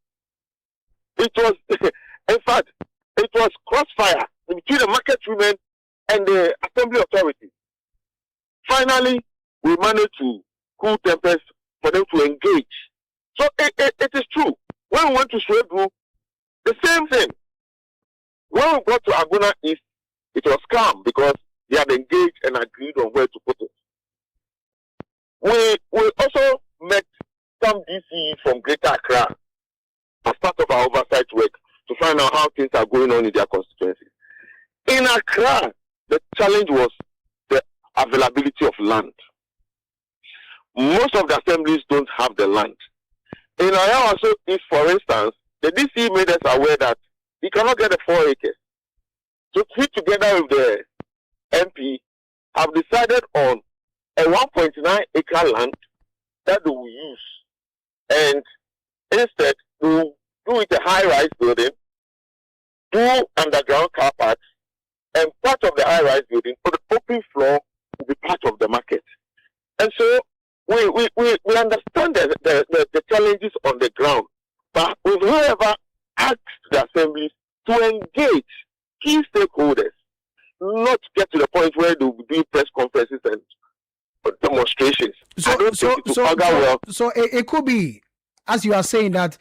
It was, in fact, it was crossfire between the market women and the assembly authorities. Finally, we managed to cool tempers for them to engage. So it is true. When we went to Shwebu, the same thing. When we got to Aguna East, it was calm because they had engaged and agreed on where to put it. We also met some DCs from Greater Accra as part of our oversight work to find out how things are going on in their constituencies. In Accra, the challenge was the availability of land. Most of the assemblies don't have the land. In Ayawaso East, for instance, the DC made us aware that he cannot get the 4 acres. So we, together with the MP, have decided on a 1.9 acre land that they will use. And instead, we will do it a high-rise building, do underground car parks, and part of the high-rise building, for the open floor, will be part of the market. And so we understand the challenges on the ground, but we've however asked the assemblies to engage key stakeholders, not get to the point where they will be doing press conferences and demonstrations. So it could be, as you are saying, that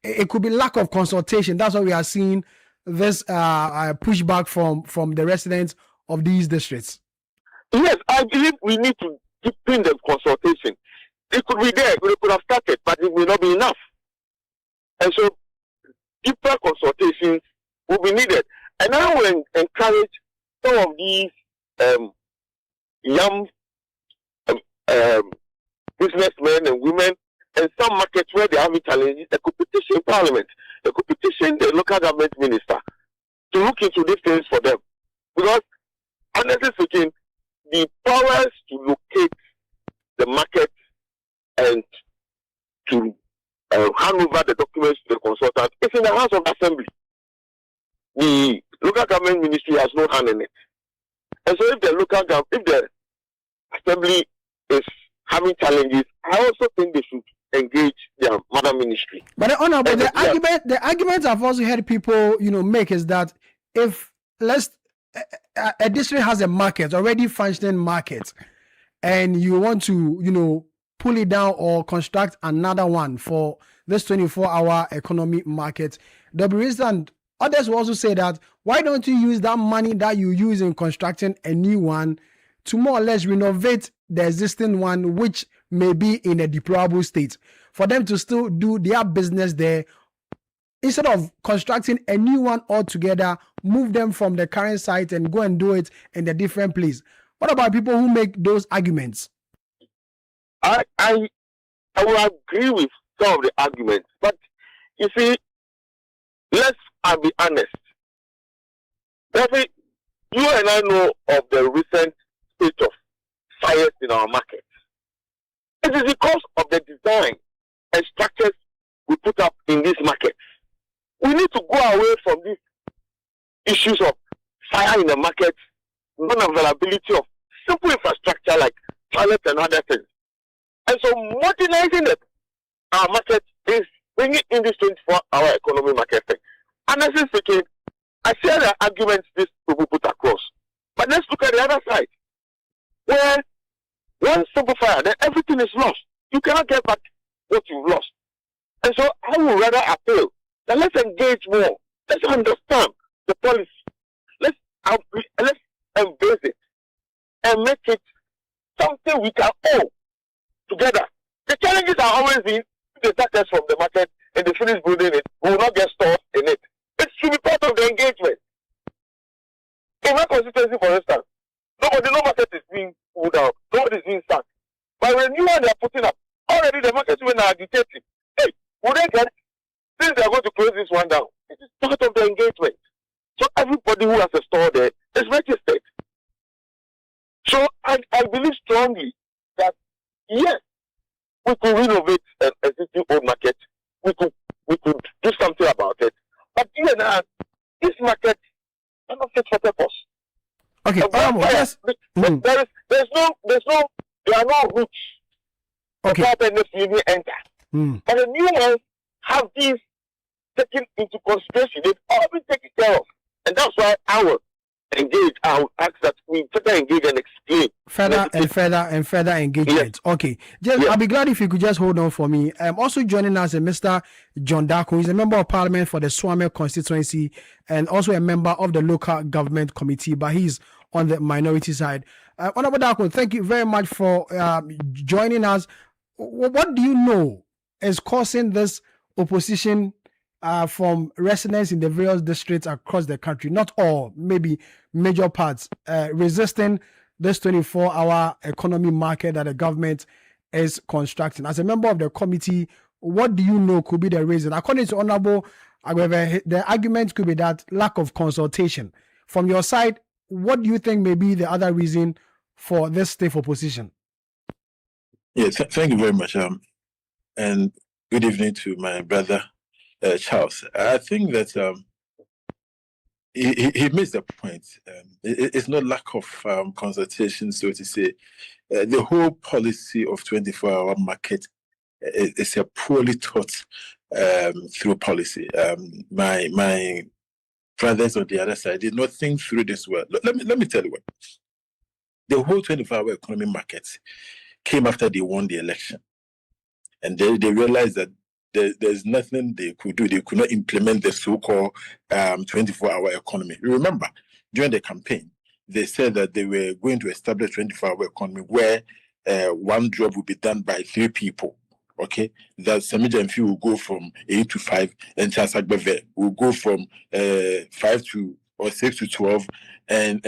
it could be lack of consultation. That's why we are seeing this pushback from the residents of these districts. Yes, I believe we need to deepen the consultation. It could be there, we could have started, but it will not be enough. And so deeper consultations will be needed. And I will encourage some of these young businessmen and women and some markets where they are having challenges, they could petition Parliament, they could petition the local government minister to look into these things for them. Because, honestly speaking, the powers to locate the market and to hand over the documents to the consultant is in the hands of the assembly. The local government ministry has no hand in it. And so if the assembly is having challenges, I also think they should engage their mother ministry. But the argument I've also heard people, make is that if a district has a market, already functioning market, and you want to, pull it down or construct another one for this 24-hour economy market, there'll be reason. Others will also say that, why don't you use that money that you use in constructing a new one to more or less renovate the existing one, which may be in a deplorable state, for them to still do their business there, instead of constructing a new one altogether, move them from the current site and go and do it in a different place. What about people who make those arguments? I will agree with some of the arguments, but you see, let's be honest. Every, you and I know of the recent state of fires in our market. It is because of the design and structures we put up in these markets. We need to go away from these issues of fire in the market, non-availability of simple infrastructure like toilets and other things. And so modernizing our market is bringing in this 24-hour economy market thing. Honestly speaking, I share the arguments these people put across. But let's look at the other side. Where One simple fire, then everything is lost. You cannot get back what you've lost. And so I would rather appeal that let's engage more. Let's understand the policy. Let's embrace it and make it something we can own together. The challenges are always been they take us from the market and they finish building it. We will not get stores in it. It should be part of the engagement. In my constituency, for instance, no market is being pulled out. Nobody is being sacked. But when you one they are putting up, already the market women are agitating. Hey, would they get since they are going to close this one down? It is part of the engagement. So everybody who has a store there is registered. So I believe strongly that yes, we could renovate an existing old market. We could do something about it. But even now, this market are not fit for purpose. Okay, there are no roots. Okay. That NFU enter. But the new ones have these taken into consideration. They've all been taken care of. And that's why I will engage. I will ask that we further engage and explain. Further engagement. Yes. Okay. I'll be glad if you could just hold on for me. Also joining us is Mr. John Darko. He's a member of parliament for the Swame constituency and also a member of the local government committee, but he's on the minority side. Honorable Darko, thank you very much for joining us. What do you know is causing this opposition from residents in the various districts across the country, not all, maybe major parts, resisting this 24-hour economy market that the government is constructing? As a member of the committee, what do you know could be the reason? According to Honorable Agweve, the argument could be that lack of consultation. From your side, what do you think may be the other reason for this stiff opposition? Yes, thank you very much. And good evening to my brother, Charles. I think that he missed the point. It's not lack of consultation, so to say. The whole policy of 24-hour market is a poorly thought through policy. My brothers on the other side did not think through this well. Let me tell you what. The whole 24-hour economy market came after they won the election. And they realized that there's nothing they could do. They could not implement the so-called 24-hour economy. You remember, during the campaign, they said that they were going to establish 24-hour economy where one job would be done by 3 people. Okay, that Samija and Few will go from 8 to 5, and Charles Agbeve will go from 5 to or 6 to 12, and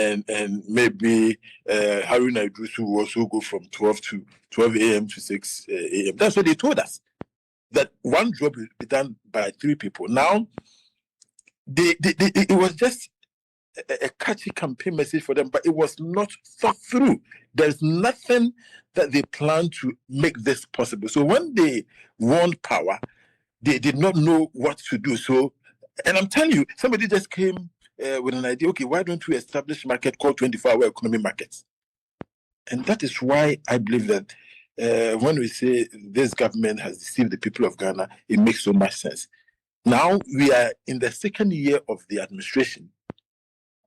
maybe Haruna Idrusu will also go from 12 a.m. to 6 a.m. That's what they told us. That one job will be done by 3 people. Now, it was just a catchy campaign message for them, but it was not thought through. There's nothing that they plan to make this possible. So when they won power, they did not know what to do. So, and I'm telling you, somebody just came with an idea, okay, why don't we establish a market called 24-hour economy markets? And that is why I believe that when we say this government has deceived the people of Ghana, it makes so much sense. Now we are in the second year of the administration,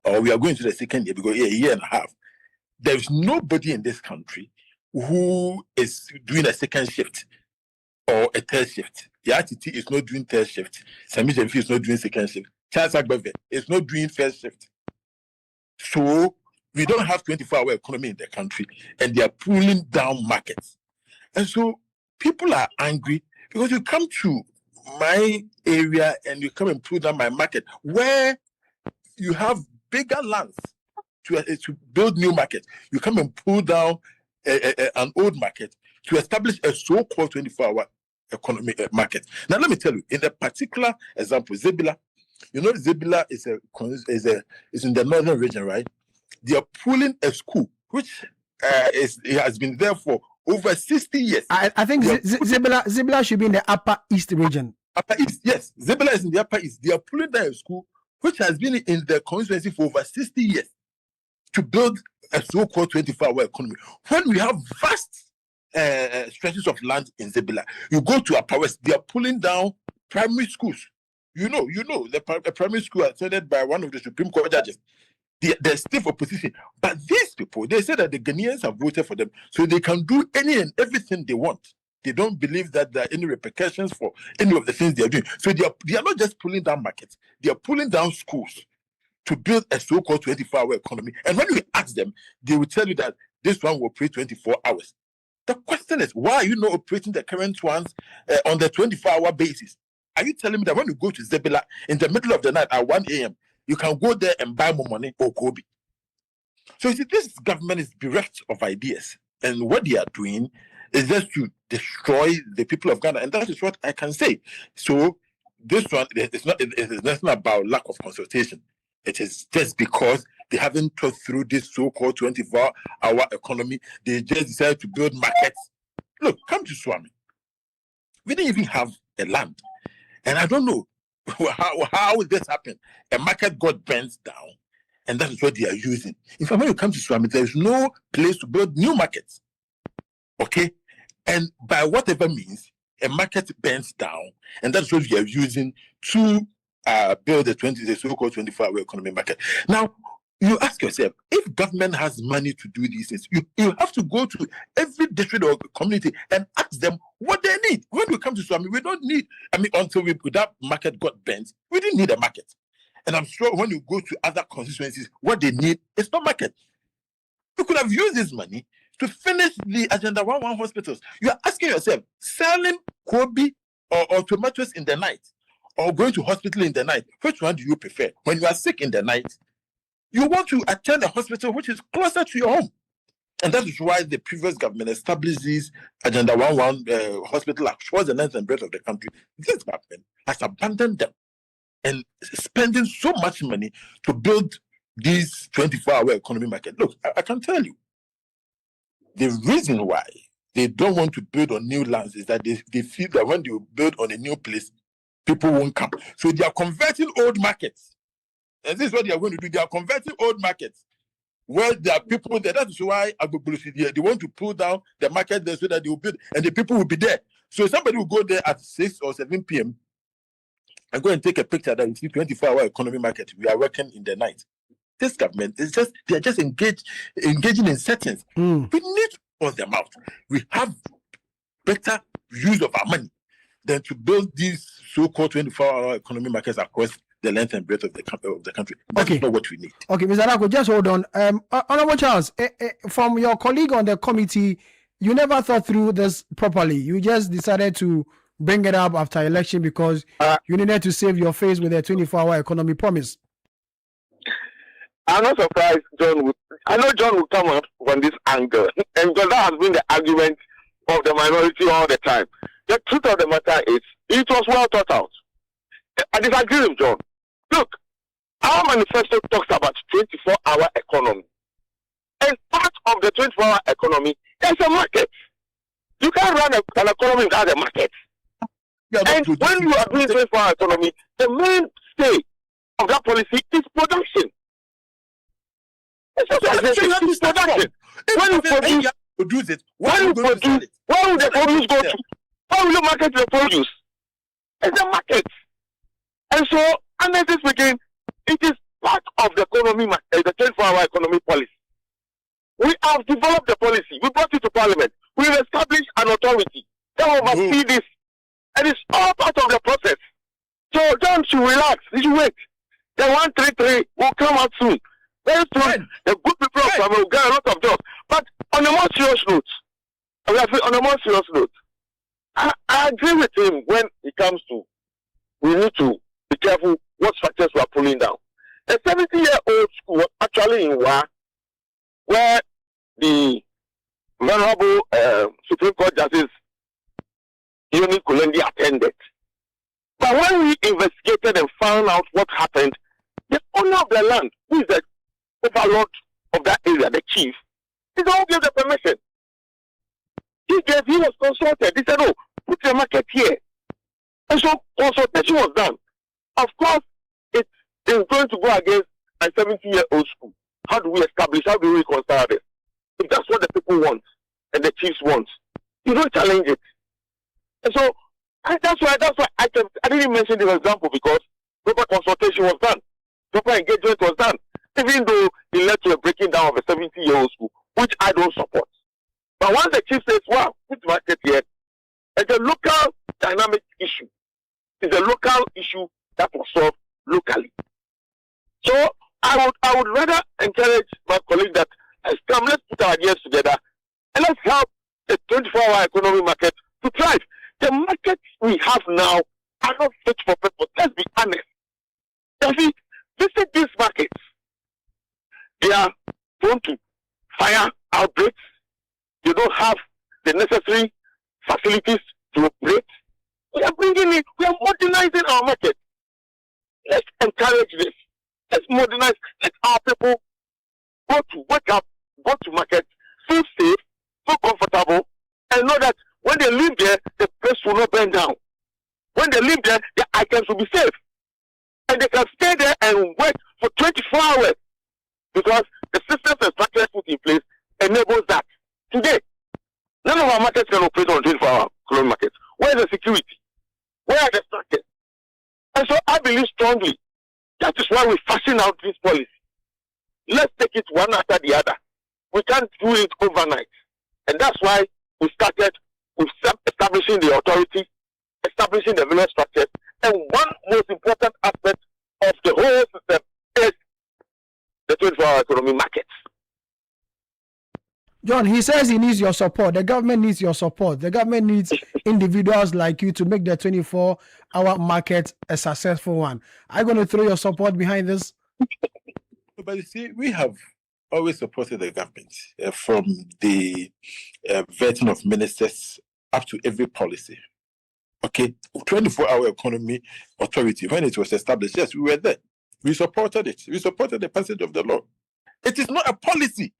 or we are going to the second year because a year and a half. There's nobody in this country who is doing a second shift or a third shift. The RTT is not doing third shift. Sami Jemfi is not doing second shift. Charles Agbeve is not doing first shift. So we don't have 24-hour economy in the country, and they are pulling down markets. And so people are angry because you come to my area and you come and pull down my market where you have bigger lands to build new markets. You come and pull down an old market to establish a so-called 24-hour economy market. Now, let me tell you, in the particular example, Zebila, you know, Zebila is in the northern region, right? They are pulling a school which it has been there for over 60 years. I think Zebila should be in the upper east region. Upper east, yes. Zebila is in the upper east. They are pulling down a school which has been in the constituency for over 60 years to build a so-called 24-hour economy. When we have vast stretches of land in Zebila, you go to Upper West, they are pulling down primary schools. You know, the primary school attended by one of the Supreme Court judges. the stiff opposition. But these people, they say that the Ghanaians have voted for them, so they can do any and everything they want. They don't believe that there are any repercussions for any of the things they are doing. So they are not just pulling down markets, they are pulling down schools to build a so-called 24-hour economy. And when you ask them, they will tell you that this one will operate 24 hours. The question is, why are you not operating the current ones on the 24-hour basis? Are you telling me that when you go to Zebula in the middle of the night at 1 a.m., you can go there and buy more money or Kobe? So you see, this government is bereft of ideas. And what they are doing is just to destroy the people of Ghana. And that is what I can say. So this one, it's not about lack of consultation. It is just because they haven't thought through this so-called 24-hour economy. They just decided to build markets. Look, come to Swami. We didn't even have a land. And I don't know how this happened. A market got burnt down, and that is what they are using. In fact, when you come to Swami, there is no place to build new markets. Okay? And by whatever means, a market burns down, and that's what we are using to build the so-called 24-hour economy market. Now, you ask yourself, if government has money to do these things, you have to go to every district or community and ask them what they need. When we come to Swami, we don't need, until that market got bent, we didn't need a market. And I'm sure when you go to other constituencies, what they need is not market. You could have used this money to finish the Agenda 11 hospitals. You are asking yourself, selling Kobe or tomatoes in the night, or going to hospital in the night, which one do you prefer? When you are sick in the night, you want to attend a hospital which is closer to your home. And that is why the previous government established this Agenda 11 hospital across the length and breadth of the country. This government has abandoned them and spending so much money to build this 24-hour economy market. Look, I can tell you, the reason why they don't want to build on new lands is that they feel that when they build on a new place, people won't come. So they are converting old markets. And this is what they are going to do. They are converting old markets where there are people there. That is why they want to pull down the market there so that they will build, and the people will be there. So somebody will go there at 6 or 7 p.m. and go and take a picture that you see 24-hour economy market. We are working in the night. This government is just, they are just engaging in settings. We need to put them out. We have better use of our money than to build these so-called 24-hour economy markets across the length and breadth of the country. That's not what we need. Okay, Mr. Arako, just hold on. Honorable Charles, from your colleague on the committee, you never thought through this properly. You just decided to bring it up after election because you needed to save your face with a 24-hour economy promise. I'm not surprised, John. I know John will come up from this angle, and because that has been the argument of the minority all the time. The truth of the matter is, it was well thought out. I disagree with John. Look, our manifesto talks about 24-hour economy. And part of the 24-hour economy is a market. You can't run an economy without a market. And when you are doing 24-hour economy, the mainstay of that policy is production. It's production. When you produce it, where will the produce go to? How will you market the produce? It's a market. And so, honestly speaking, it is part of the economy, the 24-hour economy policy. We have developed the policy. We brought it to Parliament. We have established an authority that will oversee this. And it's all part of the process. So, John should relax. He should wait. The 133 will come out soon. Very soon, the good people of Samuel will get a lot of jobs. But on a more serious note, I agree with him when it comes to we need to be careful what structures we are pulling down. A 70-year-old school was actually in Wa, where the Venerable Supreme Court Justice Yoni Kulendi attended. But when we investigated and found out what happened, the owner of the land, who is the overlord of that area, the chief, he don't give the permission. He was consulted. He said, "Oh, put the market here." And so consultation was done. Of course, it is going to go against a 70-year-old school. How do we establish? How do we reconcile this? If that's what the people want and the chiefs want, you don't challenge it. And so that's why I didn't mention this example, because proper consultation was done, proper engagement was done. even though it led to a breaking down of a 70-year-old school, which I don't support. But once the chief says, wow, this market here, it's a local dynamic issue. It's a local issue that was solved locally. So I would rather encourage my colleague that let's put our ideas together and let's help the 24-hour economy market to thrive. The markets we have now are not fit for purpose. Let's be honest. If visit these markets, they are prone to fire outbreaks. They don't have the necessary facilities to operate. We are bringing in, we are modernizing our market. Let's encourage this. Let's modernize. Let our people wake up, go to market, feel safe, feel comfortable, and know that when they live there, the place will not burn down. When they live there, their items will be safe. And they can stay there and work for 24 hours. Because the systems and structures put in place enables that. Today, none of our markets can operate on 24-hour economic markets. Where is the security? Where are the structures? And so I believe strongly that is why we fashion out this policy. Let's take it one after the other. We can't do it overnight. And that's why we started with establishing the authority, establishing the various structures. And one most important aspect of the whole system is the 24-hour economy markets. John, he says he needs your support. The government needs your support. The government needs individuals like you to make the 24-hour market a successful one. Are you going to throw your support behind this? But you see, we have always supported the government from the vetting of ministers up to every policy. Okay, 24-hour economy authority, when it was established, yes, we were there. We supported it. We supported the passage of the law. It is not a policy.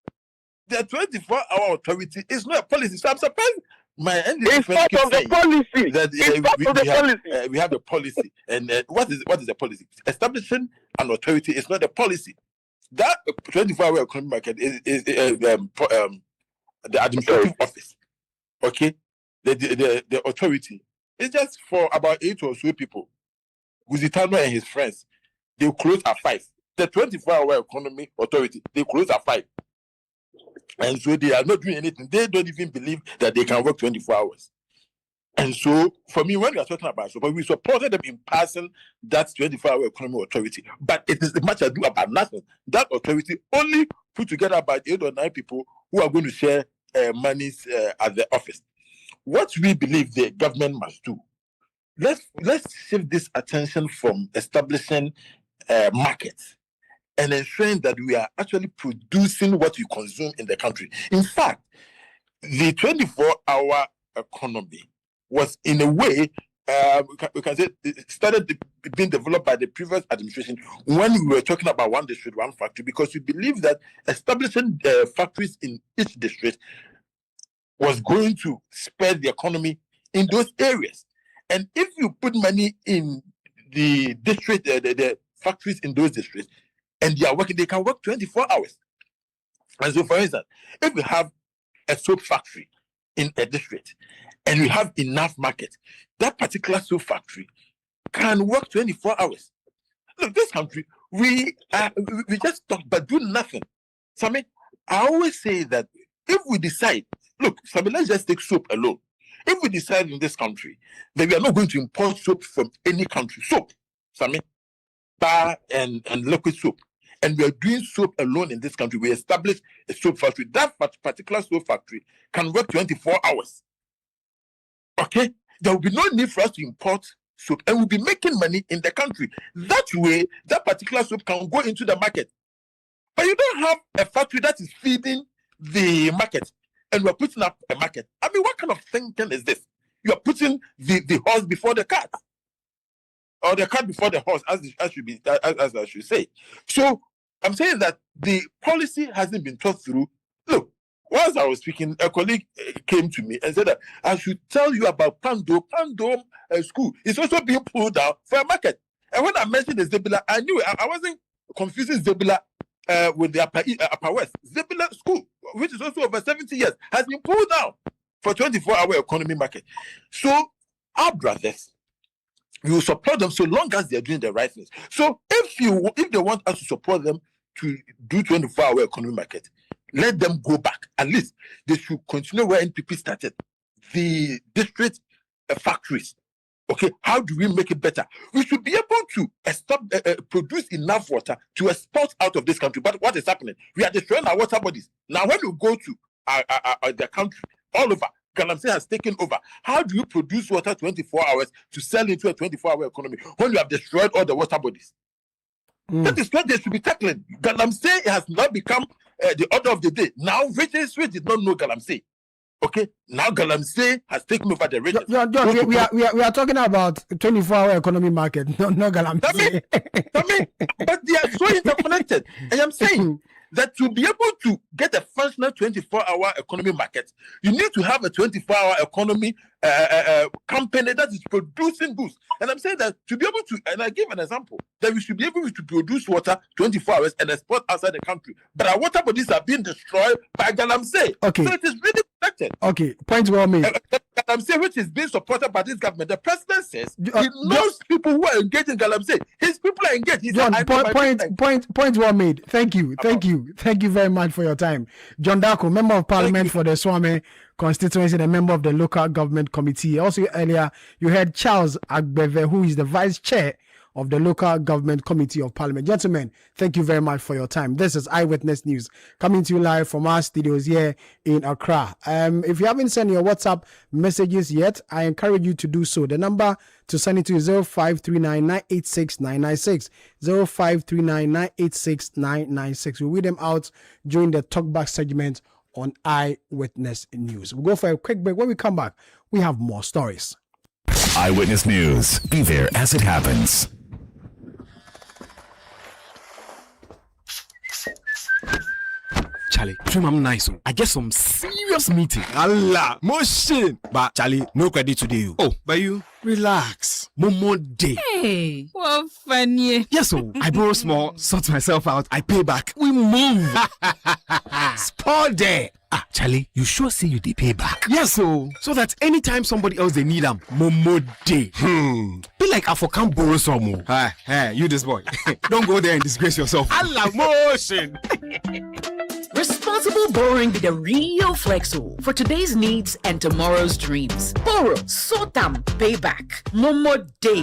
The 24-hour authority is not a policy. So I'm surprised my it's part of the policy. That, we have a policy. And what is the policy? Establishing an authority is not a policy. That 24-hour economic market is the administrative office. Okay? The authority is just for about 8 or so people. Guzitano and his friends, they close at 5. The 24-hour economy authority, they close at 5. And so they are not doing anything. They don't even believe that they can work 24 hours. And so, for me, when we are talking about support, we supported them in passing that 24-hour economy authority. But it is much ado about nothing. That authority only put together about 8 or 9 people who are going to share monies at the office. What we believe the government must do, let's shift this attention from establishing markets and ensuring that we are actually producing what we consume in the country. In fact, the 24-hour economy was, in a way, we can say, it started being developed by the previous administration when we were talking about one district, one factory, because we believe that establishing factories in each district was going to spur the economy in those areas. And if you put money in the district, the factories in those districts, and they are working, they can work 24 hours. And so, for instance, if we have a soap factory in a district and we have enough market, that particular soap factory can work 24 hours. Look, this country, we just talk but do nothing. So, I always say that if we decide, look, let's just take soap alone. If we decide in this country that we are not going to import soap from any country, soap, bar and liquid soap, and we are doing soap alone in this country, we establish a soap factory. That particular soap factory can work 24 hours. Okay? There will be no need for us to import soap, and we'll be making money in the country. That way, that particular soap can go into the market. But you don't have a factory that is feeding the market, and we're putting up a market. What kind of thinking is this? You are putting the horse before the cart, or the cart before the horse, as I should say. So I'm saying that the policy hasn't been thought through. Look, once I was speaking, a colleague came to me and said that I should tell you about Pando school. It's also being pulled down for a market. And when I mentioned the Zebula, I knew I wasn't confusing Zebula with the Upper West. Zebula school, which is also over 70 years, has been pulled down for 24-hour economy market. So our brothers, we will support them so long as they are doing the right things. So if they want us to support them, to do 24-hour economy market, let them go back. At least they should continue where NPP started. The district factories. Okay, how do we make it better? We should be able to produce enough water to export out of this country. But what is happening? We are destroying our water bodies. Now, when you go to the country, all over, Galamsey has taken over. How do you produce water 24 hours to sell into a 24-hour economy when you have destroyed all the water bodies? That is what they should be tackling. Galamsey has now become the order of the day. Now, Regis did not know Galamsey. Okay, now Galamsey has taken over the region. John, we are talking about 24-hour economy market, no Galamsey. But they are so interconnected. And I'm saying that to be able to get a functional 24-hour economy market, you need to have a 24-hour economy company that is producing goods. And I'm saying that to be able to, and I give an example, that we should be able to produce water 24 hours and export outside the country. But our water bodies are being destroyed by Galamsey. Okay. So it is really protected. Okay, point well made. Galamsey, which is being supported by this government, the president says he knows people who are engaged in Galamsey. His people are engaged. John, point well made. Thank you very much for your time. John Darko, Member of Parliament for the Swame constituency and a member of the local government committee. Also earlier, you heard Charles Agbeve, who is the vice chair of the local government committee of Parliament. Gentlemen, thank you very much for your time. This is Eyewitness News coming to you live from our studios here in Accra. If you haven't sent your WhatsApp messages yet, I encourage you to do so. The number to send it to is 0539-986-996. 0539-986-996. We'll read them out during the talkback segment on Eyewitness News. We'll go for a quick break. When we come back, we have more stories. Eyewitness News. Be there as it happens. Charlie, trim I'm nice. I get some serious meeting. Allah, motion. But Charlie, no credit today. Oh, but you relax. More day. Hey, what funny. Yes, so I borrow small, sort myself out, I pay back. We move. Spot there. Ah, Charlie, you sure say you dey pay back? Yes, so that anytime somebody else they need them, Momo day. Be like I can't borrow some more. Hey, you this boy. Don't go there and disgrace yourself. Allah motion. Responsible borrowing be the real flexo for today's needs and tomorrow's dreams. Borrow, sort them, pay back. Momo day.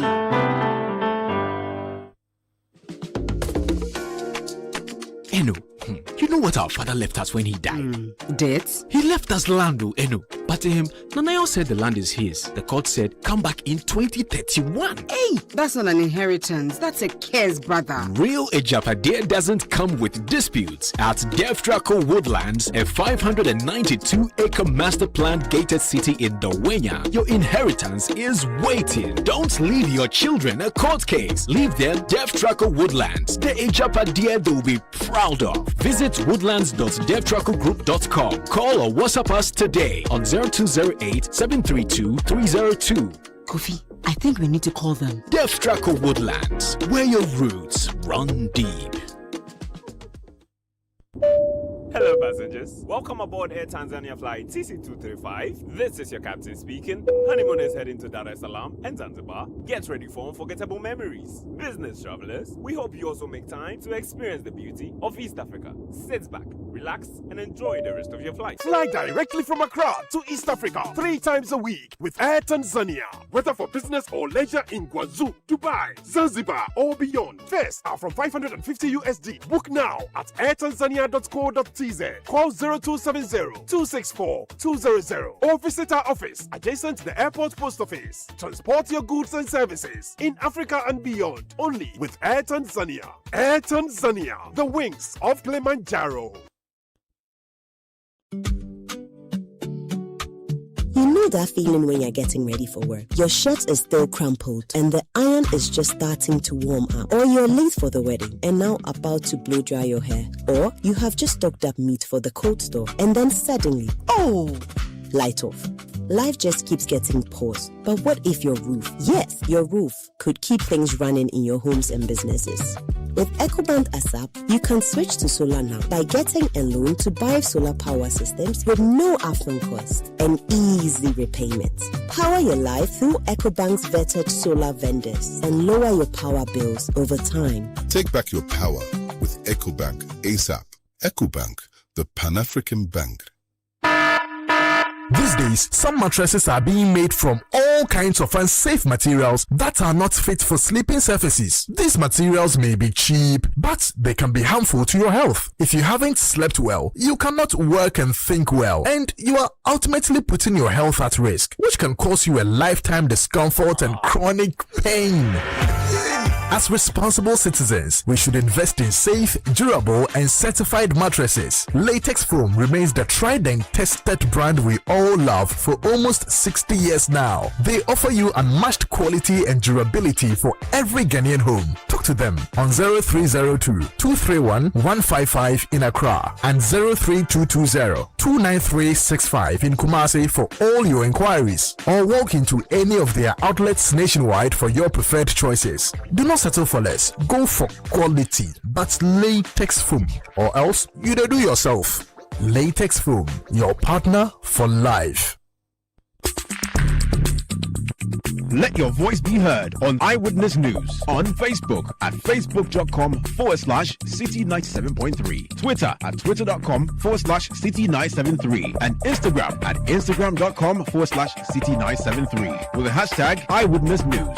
Eno, you know what our father left us when he died? Debts? He left us land, Eno. But Nanayo said the land is his. The court said, come back in 2031. Hey, that's not an inheritance. That's a curse, brother. Real Ejapade doesn't come with disputes. At Deftraco Woodlands, a 592-acre master plan gated city in Dawenya, your inheritance is waiting. Don't leave your children a court case. Leave them Deftraco Woodlands, the Ejapade they will be proud of. Visit woodlands.devtracogroup.com. Call or WhatsApp us today on 0208-732-302. Kofi, I think we need to call them. Deftraco Woodlands, where your roots run deep. Hello passengers, welcome aboard Air Tanzania flight TC235. This is your captain speaking. Honeymoon is heading to Dar es Salaam and Zanzibar. Get ready for unforgettable memories. Business travelers, we hope you also make time to experience the beauty of East Africa. Sit back, relax and enjoy the rest of your flight. Fly directly from Accra to East Africa 3 times a week with Air Tanzania. Whether for business or leisure in Guangzhou, Dubai, Zanzibar or beyond. Fares are from $550 USD. Book now at airtanzania.co.tz. Call 0270-264-200 or visit our office adjacent to the airport post office. Transport your goods and services in Africa and beyond only with Air Tanzania. Air Tanzania, the wings of Kilimanjaro. You know that feeling when you're getting ready for work. Your shirt is still crumpled and the iron is just starting to warm up. Or you're late for the wedding and now about to blow dry your hair. Or you have just stocked up meat for the cold store and then suddenly, light off. Life just keeps getting paused. But what if your roof, yes, your roof, could keep things running in your homes and businesses? With EcoBank ASAP, you can switch to solar now by getting a loan to buy solar power systems with no upfront cost and easy repayment. Power your life through EcoBank's vetted solar vendors and lower your power bills over time. Take back your power with EcoBank ASAP. EcoBank, the Pan-African Bank. These days, some mattresses are being made from all kinds of unsafe materials that are not fit for sleeping surfaces. These materials may be cheap, but they can be harmful to your health. If you haven't slept well, you cannot work and think well, and you are ultimately putting your health at risk, which can cause you a lifetime discomfort and chronic pain. As responsible citizens, we should invest in safe, durable, and certified mattresses. Latex Foam remains the tried and tested brand we all love for almost 60 years now. They offer you unmatched quality and durability for every Ghanaian home. Talk to them on 0302-231-155 in Accra and 03220-29365 in Kumasi for all your inquiries, or walk into any of their outlets nationwide for your preferred choices. Do not settle for less. Go for quality, but Latex Foam, or else you do yourself. Latex Foam, your partner for life. Let your voice be heard on Eyewitness News on Facebook at facebook.com/City97.3, Twitter at twitter.com/City973, and Instagram at instagram.com/City973 with the hashtag Eyewitness News.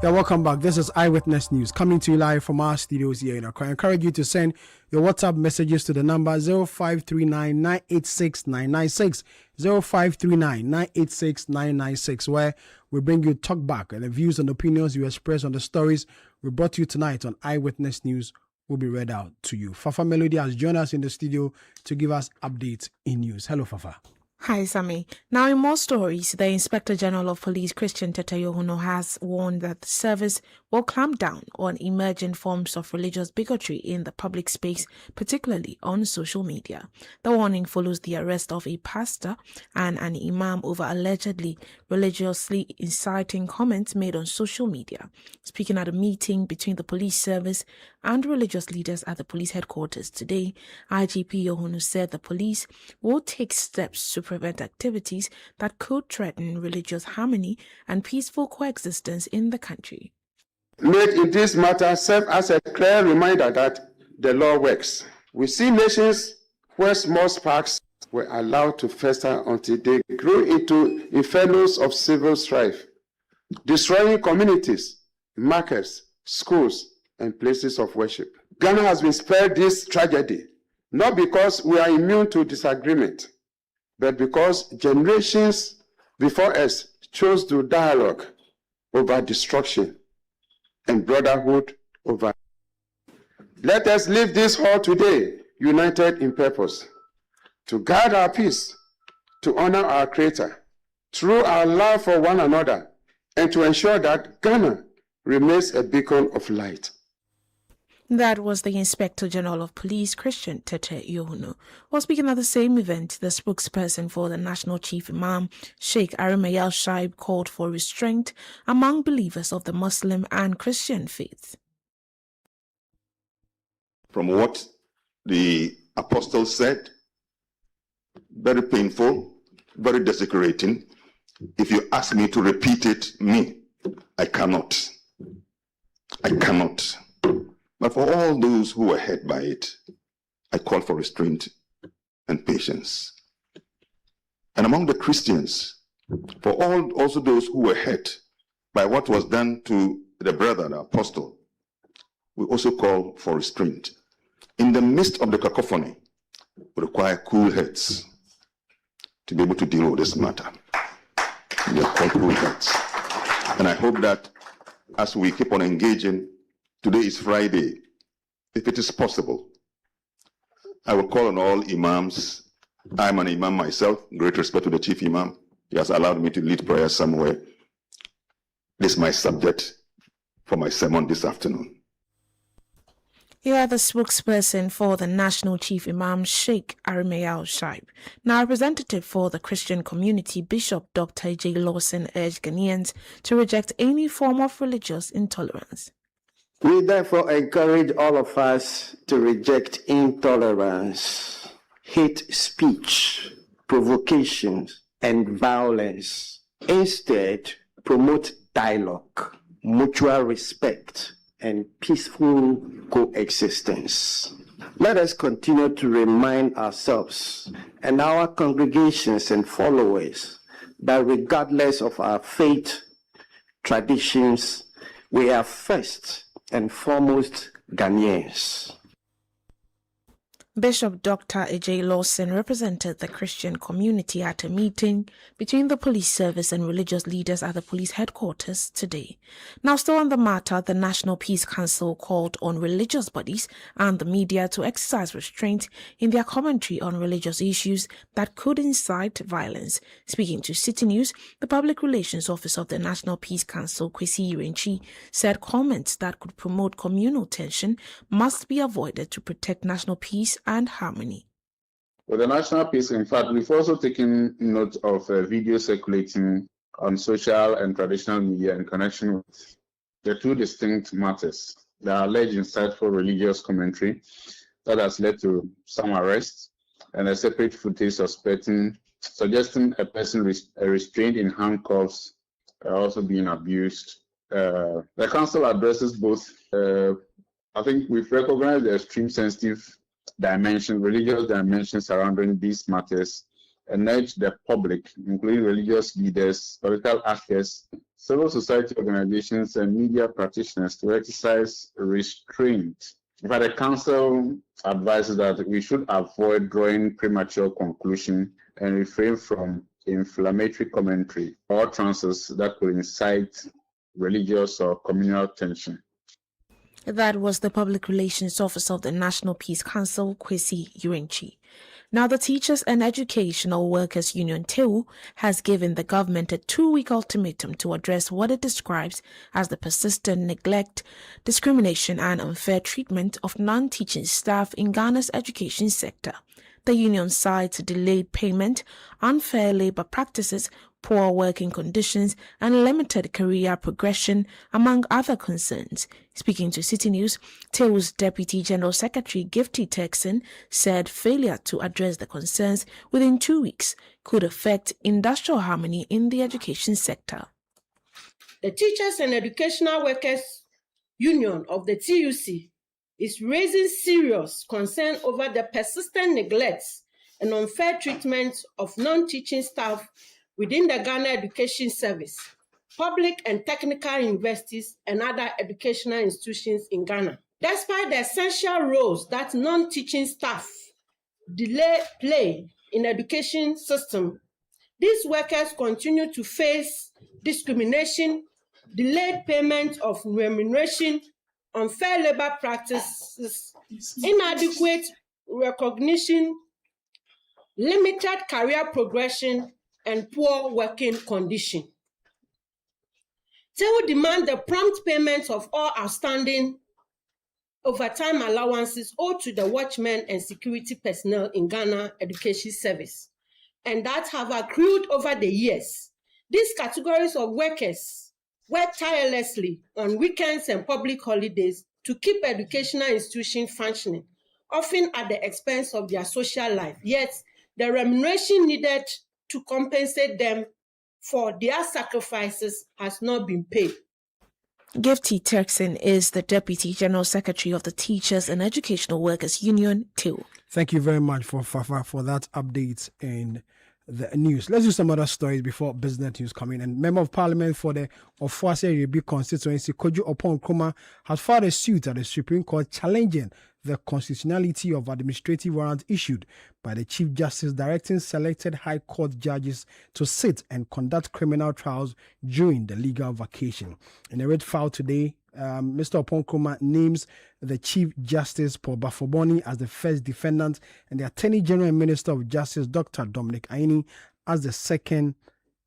Yeah, welcome back. This is Eyewitness News coming to you live from our studios here in Accra. I encourage you to send your WhatsApp messages to the number 0539-986-996, 0539-986-996, where we bring you talk back, and the views and opinions you express on the stories we brought you tonight on Eyewitness News will be read out to you. Fafa Melody has joined us in the studio to give us updates in news. Hello, Fafa. Hi, Sammy. Now, in more stories, the Inspector General of Police, Christian Tete has warned that the service will clamp down on emerging forms of religious bigotry in the public space, particularly on social media. The warning follows the arrest of a pastor and an imam over allegedly religiously inciting comments made on social media. Speaking at a meeting between the police service and religious leaders at the police headquarters today, IGP Yohunu said the police will take steps to prevent activities that could threaten religious harmony and peaceful coexistence in the country. Let in this matter serve as a clear reminder that the law works. We see nations where small sparks were allowed to fester until they grew into infernos of civil strife, destroying communities, markets, schools, and places of worship. Ghana has been spared this tragedy, not because we are immune to disagreement, but because generations before us chose to dialogue over destruction and brotherhood over. Let us leave this hall today united in purpose, to guard our peace, to honor our Creator through our love for one another, and to ensure that Ghana remains a beacon of light. That was the Inspector General of Police, Christian Tete Yohunu. While speaking at the same event, the spokesperson for the National Chief Imam, Sheikh Arimayal Shaib, called for restraint among believers of the Muslim and Christian faiths. From what the apostle said, very painful, very desecrating. If you ask me to repeat it, I cannot. But for all those who were hurt by it, I call for restraint and patience. And among the Christians, for all also those who were hurt by what was done to the brother, the apostle, we also call for restraint. In the midst of the cacophony, we require cool heads to be able to deal with this matter. We are called cool heads. And I hope that as we keep on engaging, today is Friday. If it is possible, I will call on all imams. I'm an imam myself, great respect to the chief imam. He has allowed me to lead prayer somewhere. This is my subject for my sermon this afternoon. You are the spokesperson for the National Chief Imam, Sheikh Arimayal Shaib. Now, representative for the Christian community, Bishop Dr. J. Lawson urged Ghanaians to reject any form of religious intolerance. We therefore encourage all of us to reject intolerance, hate speech, provocations, and violence. Instead, promote dialogue, mutual respect, and peaceful coexistence. Let us continue to remind ourselves and our congregations and followers that regardless of our faith, traditions, we are first and foremost Ghanaians. Bishop Dr. A.J. Lawson represented the Christian community at a meeting between the police service and religious leaders at the police headquarters today. Now, still on the matter, the National Peace Council called on religious bodies and the media to exercise restraint in their commentary on religious issues that could incite violence. Speaking to Citi News, the Public Relations Officer of the National Peace Council, Kwesi Irenchi, said comments that could promote communal tension must be avoided to protect national peace and harmony. With the national peace, in fact, we've also taken note of a video circulating on social and traditional media in connection with the two distinct matters: the alleged insightful religious commentary that has led to some arrests, and a separate footage suggesting a person restrained in handcuffs also being abused. The council addresses both. I think we've recognized the extreme sensitive religious dimension surrounding these matters, and urge the public, including religious leaders, political actors, civil society organizations, and media practitioners to exercise restraint. But the council advises that we should avoid drawing premature conclusion and refrain from inflammatory commentary or trances that could incite religious or communal tension. That was the Public Relations Officer of the National Peace Council, Kwesi Irenchi. Now, the Teachers and Educational Workers Union, TEU, has given the government a 2-week ultimatum to address what it describes as the persistent neglect, discrimination, and unfair treatment of non-teaching staff in Ghana's education sector. The union cites delayed payment, unfair labor practices, poor working conditions, and limited career progression, among other concerns. Speaking to Citi News, TEU's Deputy General Secretary Gifty Turkson said failure to address the concerns within 2 weeks could affect industrial harmony in the education sector. The Teachers and Educational Workers Union of the TUC is raising serious concern over the persistent neglect and unfair treatment of non-teaching staff within the Ghana Education Service, public and technical universities, and other educational institutions in Ghana. Despite the essential roles that non-teaching staff play in the education system, these workers continue to face discrimination, delayed payment of remuneration, unfair labor practices, inadequate recognition, limited career progression, and poor working condition. TEU demand the prompt payment of all outstanding overtime allowances owed to the watchmen and security personnel in Ghana Education Service, and that have accrued over the years. These categories of workers work tirelessly on weekends and public holidays to keep educational institutions functioning, often at the expense of their social life. Yet, the remuneration needed to compensate them for their sacrifices has not been paid. Gifty Turkson is the Deputy General Secretary of the Teachers and Educational Workers Union, TEU. Thank you very much for Fafa for that update in the news. Let's do some other stories before business news come in. And Member of Parliament for the Ofuase Rebi constituency, Kojo Opon Nkrumah, has filed a suit at the Supreme Court challenging the constitutionality of administrative warrants issued by the Chief Justice directing selected High Court judges to sit and conduct criminal trials during the legal vacation. In a writ filed today, Mr. Opon Nkrumah names the Chief Justice Paul Bafoboni as the first defendant and the Attorney General and Minister of Justice Dr. Dominic Aini as the second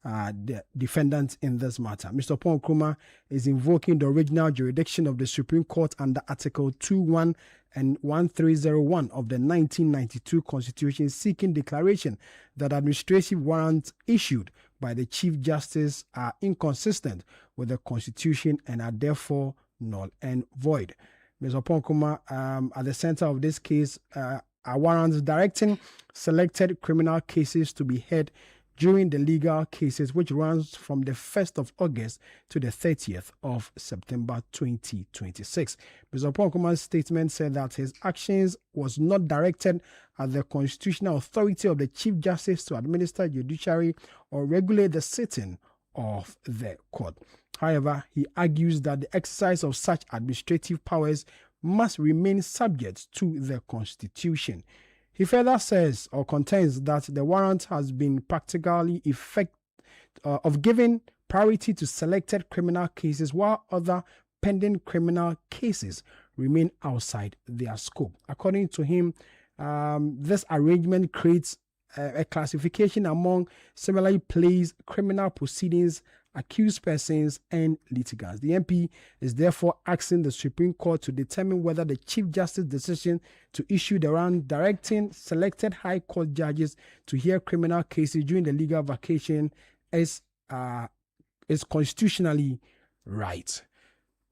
the defendant in this matter. Mr. Opon Nkrumah is invoking the original jurisdiction of the Supreme Court under Article 21 and 1301 of the 1992 Constitution, seeking declaration that administrative warrants issued by the Chief Justice are inconsistent with the Constitution and are therefore null and void. Mr. Opon Nkrumah, at the center of this case, are warrants directing selected criminal cases to be heard during the legal cases, which runs from the 1st of August to the 30th of September 2026. Mr. Ponkoma's statement said that his actions was not directed at the constitutional authority of the Chief Justice to administer judiciary or regulate the sitting of the court. However, he argues that the exercise of such administrative powers must remain subject to the Constitution. He further says or contends that the warrant has been practically of giving priority to selected criminal cases while other pending criminal cases remain outside their scope. According to him, this arrangement creates a classification among similarly placed criminal proceedings, accused persons, and litigants. The MP is therefore asking the Supreme Court to determine whether the Chief Justice's decision to issue the warrant directing selected High Court judges to hear criminal cases during the legal vacation is constitutionally right.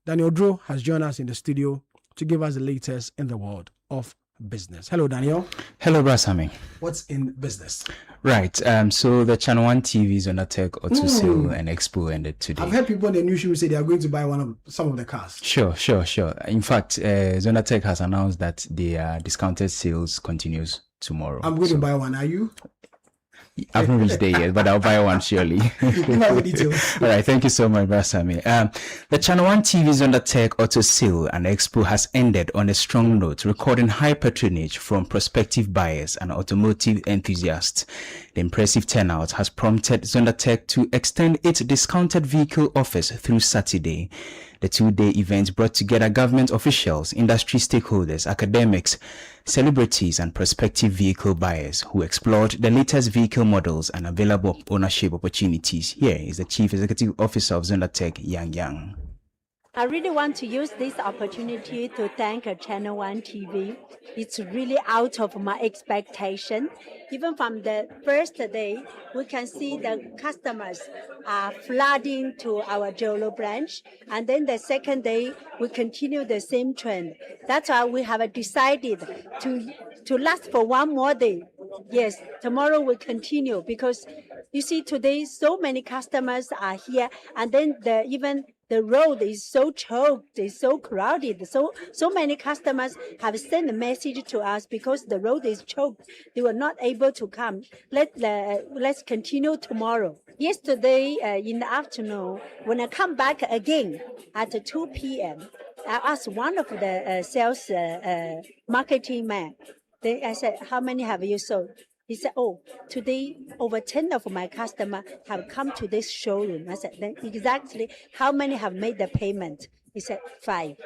Daniel Drew has joined us in the studio to give us the latest in the world of business. Hello, Daniel. Hello, Brasami. What's in business? Right. So the Channel 1 TV is on attack auto sale and expo ended today. I've heard people in the Newsroom say they are going to buy some of the cars. Sure. In fact, Zonatech has announced that their discounted sales continues tomorrow. I'm going to buy one. Are you? I haven't reached there yet, but I'll buy one surely. All right, thank you so much, Brasami. The Channel 1 TV's Undertech Auto Sale and Expo has ended on a strong note, recording high patronage from prospective buyers and automotive enthusiasts. The impressive turnout has prompted Zondatech to extend its discounted vehicle offers through Saturday. The two-day event brought together government officials, industry stakeholders, academics, celebrities, and prospective vehicle buyers who explored the latest vehicle models and available ownership opportunities. Here is the Chief Executive Officer of Zondatech, Yang. I really want to use this opportunity to thank Channel 1 TV. It's really out of my expectation. Even from the first day, we can see the customers are flooding to our Jolo branch. And then the second day, we continue the same trend. That's why we have decided to last for one more day. Yes, tomorrow we continue because you see today so many customers are here, and then even the road is so choked, it's so crowded. So many customers have sent a message to us because the road is choked. They were not able to come. Let's continue tomorrow. Yesterday in the afternoon, when I come back again at 2 p.m., I asked one of the sales marketing man. I said, how many have you sold? He said, oh, today over 10 of my customers have come to this showroom. I said, then exactly how many have made the payment? He said, 5.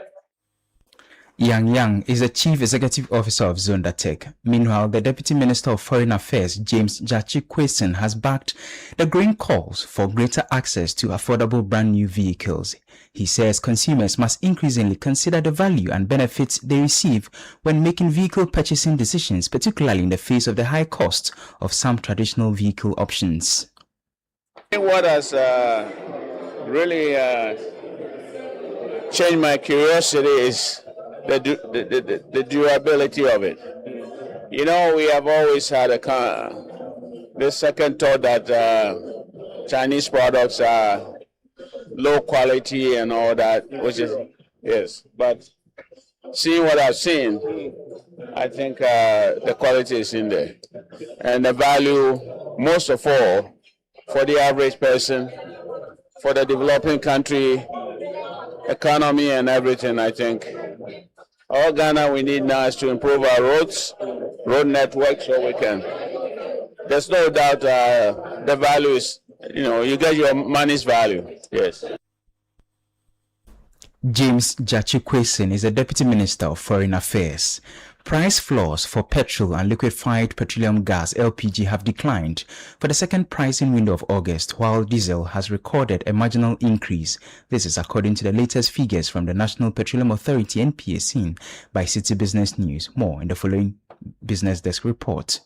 Yang is the Chief Executive Officer of Zondatech. Meanwhile, the Deputy Minister of Foreign Affairs, James Jachi-Kwesen, has backed the growing calls for greater access to affordable brand new vehicles. He says consumers must increasingly consider the value and benefits they receive when making vehicle purchasing decisions, particularly in the face of the high cost of some traditional vehicle options. What has really changed my curiosity is the durability of it. You know, we have always had the second thought that Chinese products are low quality and all that, which is, yes. But seeing what I've seen, I think the quality is in there. And the value, most of all, for the average person, for the developing country, economy and everything, I think. All Ghana we need now is to improve our road network so we can. There's no doubt the value is, you get your money's value. Yes. James Jachi-Kwesen is the Deputy Minister of Foreign Affairs. Price floors for petrol and liquefied petroleum gas (LPG) have declined for the second pricing window of August, while diesel has recorded a marginal increase. This is according to the latest figures from the National Petroleum Authority (NPA) seen by Citi Business News. More in the following Business Desk report.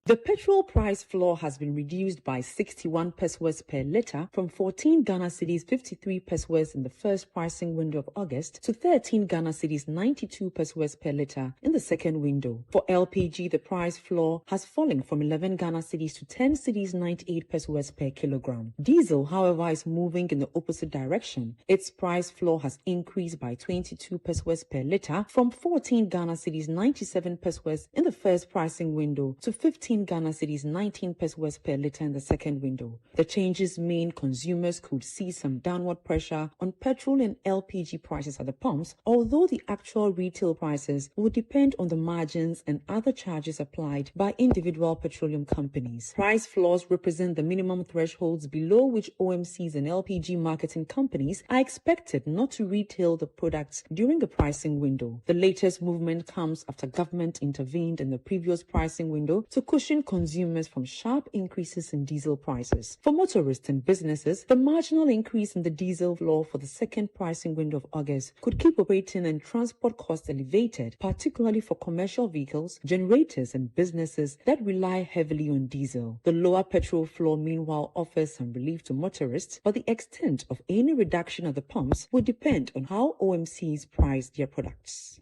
The petrol price floor has been reduced by 61 pesos per litre from 14 Ghana cedis 53 pesos in the first pricing window of August to 13 Ghana cedis 92 pesos per litre in the second window. For LPG, the price floor has fallen from 11 Ghana cedis to 10 cedis 98 pesos per kilogram. Diesel, however, is moving in the opposite direction. Its price floor has increased by 22 pesos per litre from 14 Ghana cedis 97 pesos in the first pricing window to 15 Ghana cedis 19 pesos per litre in the second window. The changes mean consumers could see some downward pressure on petrol and LPG prices at the pumps, although the actual retail prices will depend on the margins and other charges applied by individual petroleum companies. Price floors represent the minimum thresholds below which OMCs and LPG marketing companies are expected not to retail the products during the pricing window. The latest movement comes after government intervened in the previous pricing window to cushion consumers from sharp increases in diesel prices. For motorists and businesses, the marginal increase in the diesel floor for the second pricing window of August could keep operating and transport costs elevated, particularly for commercial vehicles, generators, and businesses that rely heavily on diesel. The lower petrol floor, meanwhile, offers some relief to motorists, but the extent of any reduction at the pumps will depend on how OMCs price their products.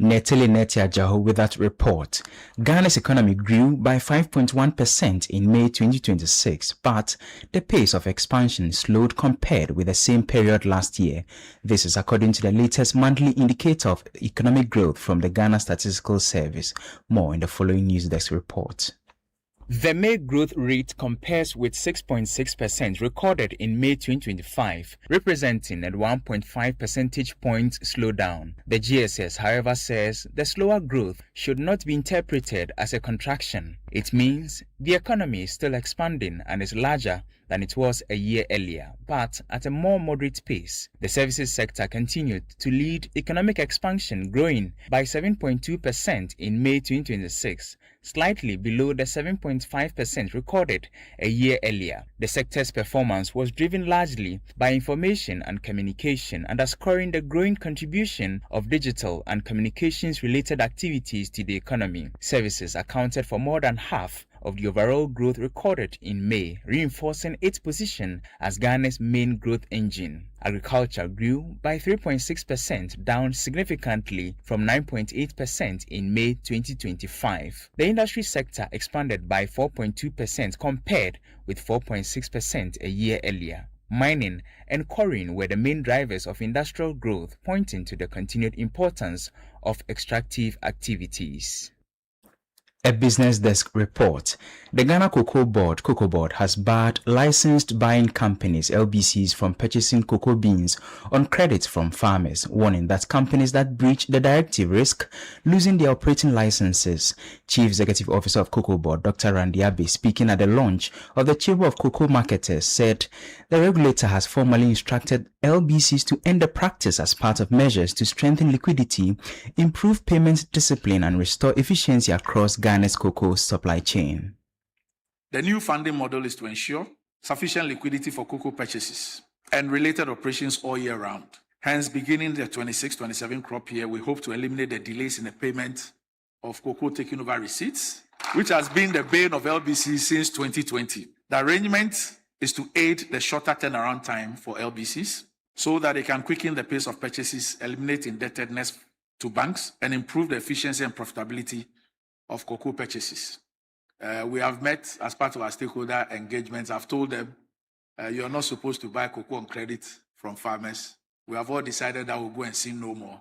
Netele Netiajaho with that report. Ghana's economy grew by 5.1% in May 2026, but the pace of expansion slowed compared with the same period last year. This is according to the latest monthly indicator of economic growth from the Ghana Statistical Service. More in the following News Desk report. The May growth rate compares with 6.6% recorded in May 2025, representing a 1.5 percentage point slowdown. The GSS, however, says the slower growth should not be interpreted as a contraction. It means the economy is still expanding and is larger than it was a year earlier, but at a more moderate pace. The services sector continued to lead economic expansion, growing by 7.2% in May 2026, slightly below the 7.5% recorded a year earlier. The sector's performance was driven largely by information and communication, underscoring the growing contribution of digital and communications-related activities to the economy. Services accounted for more than half of the overall growth recorded in May, reinforcing its position as Ghana's main growth engine. Agriculture grew by 3.6%, down significantly from 9.8% in May 2025. The industry sector expanded by 4.2% compared with 4.6% a year earlier. Mining and quarrying were the main drivers of industrial growth, pointing to the continued importance of extractive activities. A Business Desk report. The Ghana Cocoa Board, has barred licensed buying companies, LBCs, from purchasing cocoa beans on credit from farmers, warning that companies that breach the directive risk losing their operating licenses. Chief Executive Officer of Cocoa Board, Dr. Randy Abbey, speaking at the launch of the Chamber of Cocoa Marketers, said the regulator has formally instructed LBCs to end the practice as part of measures to strengthen liquidity, improve payment discipline, and restore efficiency across Ghana's cocoa supply chain. The new funding model is to ensure sufficient liquidity for cocoa purchases and related operations all year round. Hence, beginning the 26-27 crop year, we hope to eliminate the delays in the payment of cocoa taking over receipts, which has been the bane of LBCs since 2020. The arrangement is to aid the shorter turnaround time for LBCs so that they can quicken the pace of purchases, eliminate indebtedness to banks, and improve the efficiency and profitability of cocoa purchases. We have met as part of our stakeholder engagements. I've told them, you are not supposed to buy cocoa on credit from farmers. We have all decided that we'll go and sin no more.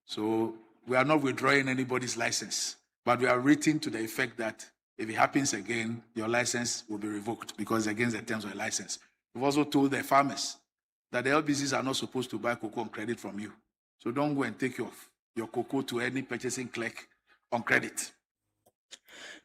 So we are not withdrawing anybody's license, but we are written to the effect that if it happens again, your license will be revoked because it's against the terms of the license. We've also told the farmers that the LBCs are not supposed to buy cocoa on credit from you. So don't go and take your cocoa to any purchasing clerk on credit.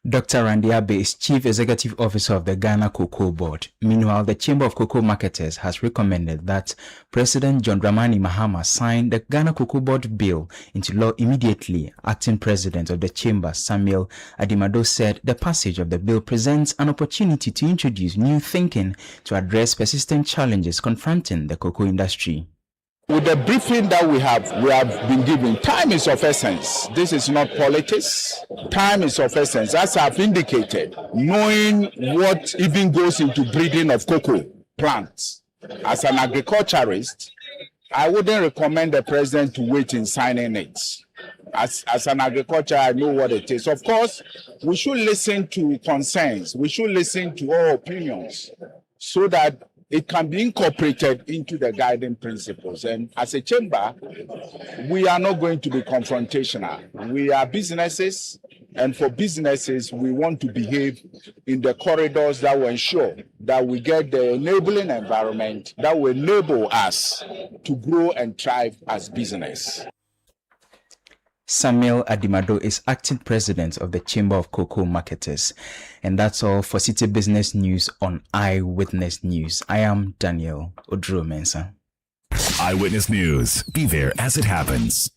Dr. Randy Abbey is Chief Executive Officer of the Ghana Cocoa Board. Meanwhile, the Chamber of Cocoa Marketers has recommended that President John Dramani Mahama sign the Ghana Cocoa Board bill into law immediately. Acting President of the Chamber, Samuel Attah-Mensah, said the passage of the bill presents an opportunity to introduce new thinking to address persistent challenges confronting the cocoa industry. With the briefing that we have been given, time is of essence. This is not politics. Time is of essence. As I've indicated, knowing what even goes into breeding of cocoa plants. As an agriculturist, I wouldn't recommend the president to wait in signing it. As an agriculture, I know what it is. Of course, we should listen to concerns. We should listen to all opinions so that it can be incorporated into the guiding principles. And as a chamber, we are not going to be confrontational. We are businesses, and for businesses, we want to behave in the corridors that will ensure that we get the enabling environment that will enable us to grow and thrive as business. Samuel Attah-Mensah is acting president of the Chamber of Cocoa Marketers. And that's all for City Business News on Eyewitness News. I am Daniel Oduro-Mensah. Eyewitness News. Be there as it happens.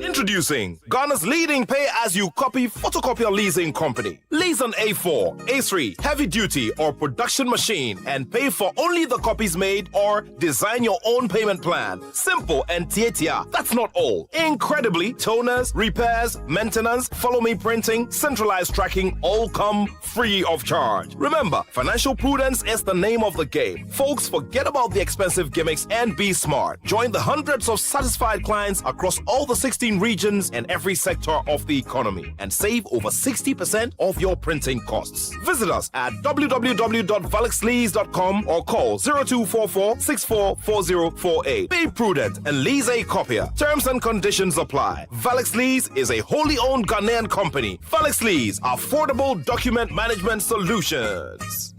Introducing Ghana's leading pay-as-you-copy photocopier leasing company. Lease an A4, A3, heavy-duty or production machine and pay for only the copies made or design your own payment plan. Simple and tietia. That's not all. Incredibly, toners, repairs, maintenance, follow-me printing, centralized tracking all come free of charge. Remember, financial prudence is the name of the game. Folks, forget about the expensive gimmicks and be smart. Join the hundreds of satisfied clients across all the 16 regions and every sector of the economy and save over 60% of your printing costs. Visit us at www.valexlease.com or call 0244-644048. Be prudent and lease a copier. Terms and conditions apply. Valex Lease is a wholly owned Ghanaian company. Valex Lease, affordable document management solutions.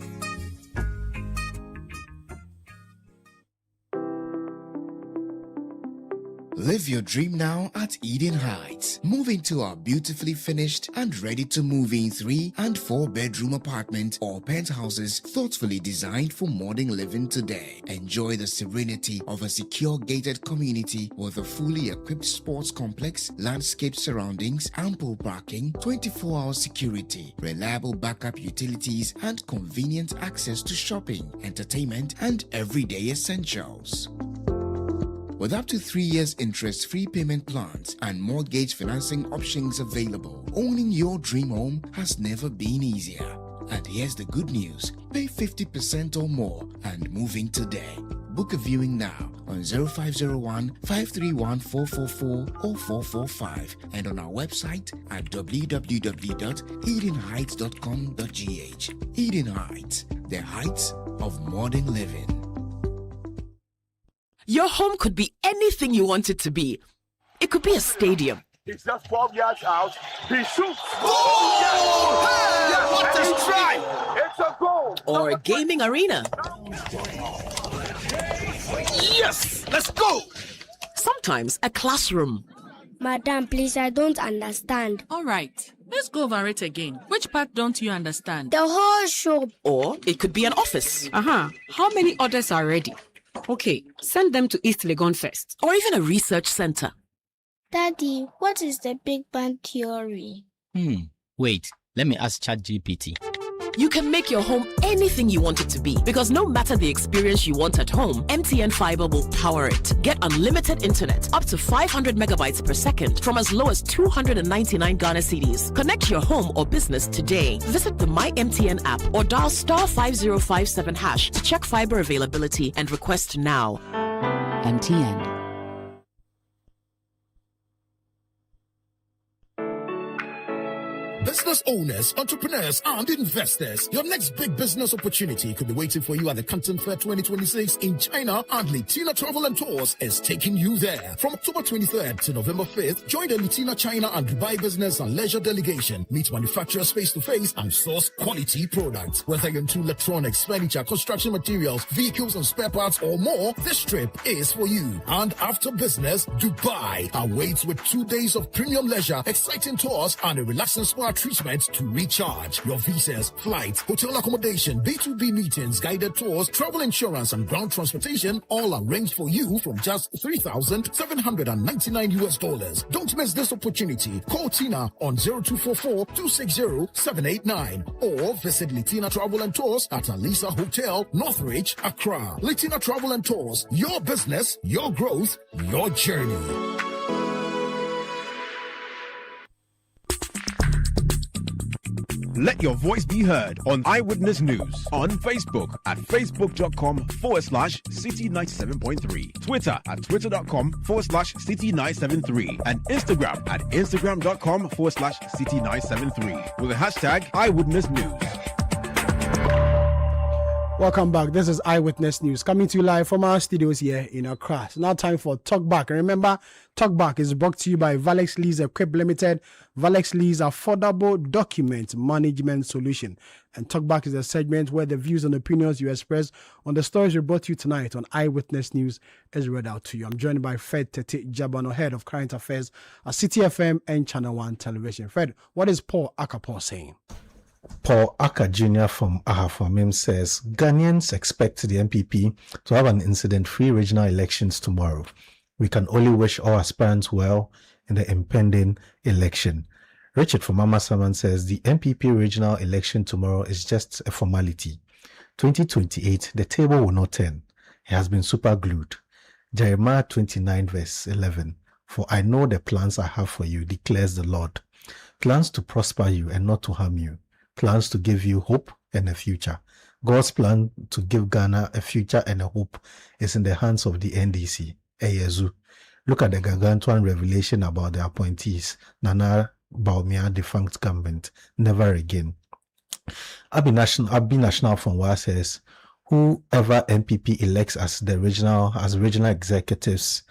Live your dream now at Eden Heights. Move into our beautifully finished and ready to move in 3 and 4 bedroom apartment or penthouses thoughtfully designed for modern living today. Enjoy the serenity of a secure gated community with a fully equipped sports complex, landscape surroundings, ample parking, 24-hour security, reliable backup utilities, and convenient access to shopping, entertainment, and everyday essentials. With up to 3 years interest-free payment plans and mortgage financing options available, owning your dream home has never been easier. And here's the good news. Pay 50% or more and move in today. Book a viewing now on 0501-531-444 or 445 and on our website at www.edenheights.com.gh. Eden Heights, the heights of modern living. Your home could be anything you want it to be. It could be a stadium. It's just 12 yards out. He shoots. Oh! Yes! What a strike! It's a goal. Or a gaming arena. Yes! Let's go! Sometimes a classroom. Madam, please, I don't understand. All right, let's go over it again. Which part don't you understand? The whole show. Or it could be an office. How many orders are ready? Okay, send them to East Legon first. Or even a research center. Daddy, what is the Big Bang Theory? Wait, let me ask ChatGPT. You can make your home anything you want it to be, because no matter the experience you want at home, MTN Fiber will power it. Get unlimited internet up to 500 megabytes per second from as low as 299 Ghana cedis. Connect your home or business today. Visit the My MTN app or dial *5057# to check fiber availability and request now. MTN. Business owners, entrepreneurs, and investors, your next big business opportunity could be waiting for you at the Canton Fair 2026 in China, and Litina Travel and Tours is taking you there. From October 23rd to November 5th, join the Litina China and Dubai Business and Leisure Delegation. Meet manufacturers face-to-face and source quality products. Whether you're into electronics, furniture, construction materials, vehicles and spare parts, or more, this trip is for you. And after business, Dubai awaits with 2 days of premium leisure, exciting tours, and a relaxing spa treatment treatment to recharge. Your visas, flights, hotel accommodation, B2B meetings, guided tours, travel insurance, and ground transportation all arranged for you from just $3,799 US. Don't miss this opportunity. Call Tina on 0244-260-789 or visit Litina Travel and Tours at Alisa Hotel, Northridge, Accra. Litina Travel and Tours, your business, your growth, your journey. Let your voice be heard on Eyewitness News on Facebook at facebook.com/Citi97.3, Twitter at twitter.com/Citi973, and Instagram at instagram.com/Citi973 with the hashtag Eyewitness News. Welcome back. This is Eyewitness News coming to you live from our studios here in Accra. It's now time for Talk Back. And remember, Talk Back is brought to you by Valex Lease Equip Limited. Valex Lease affordable document management solution. And Talk Back is a segment where the views and opinions you express on the stories we brought to you tonight on Eyewitness News is read out to you. I'm joined by Fred Tete Jabano, head of current affairs at Citi FM and Channel 1 Television. Fred, what is Paul Akapo saying? Paul Aka Jr. from Ahafamim says Ghanaians expect the MPP to have an incident-free regional elections tomorrow. We can only wish all aspirants well in the impending election. Richard from Amasaman says the MPP regional election tomorrow is just a formality. 2028, the table will not turn. He has been super glued. Jeremiah 29 verse 11. For I know the plans I have for you, declares the Lord. Plans to prosper you and not to harm you. Plans to give you hope and a future. God's plan to give Ghana a future and a hope is in the hands of the NDC, Eyezu. Look at the gargantuan revelation about the appointees, Nana Baumia defunct government, never again. Abi National from WA says, whoever MPP elects as regional executives,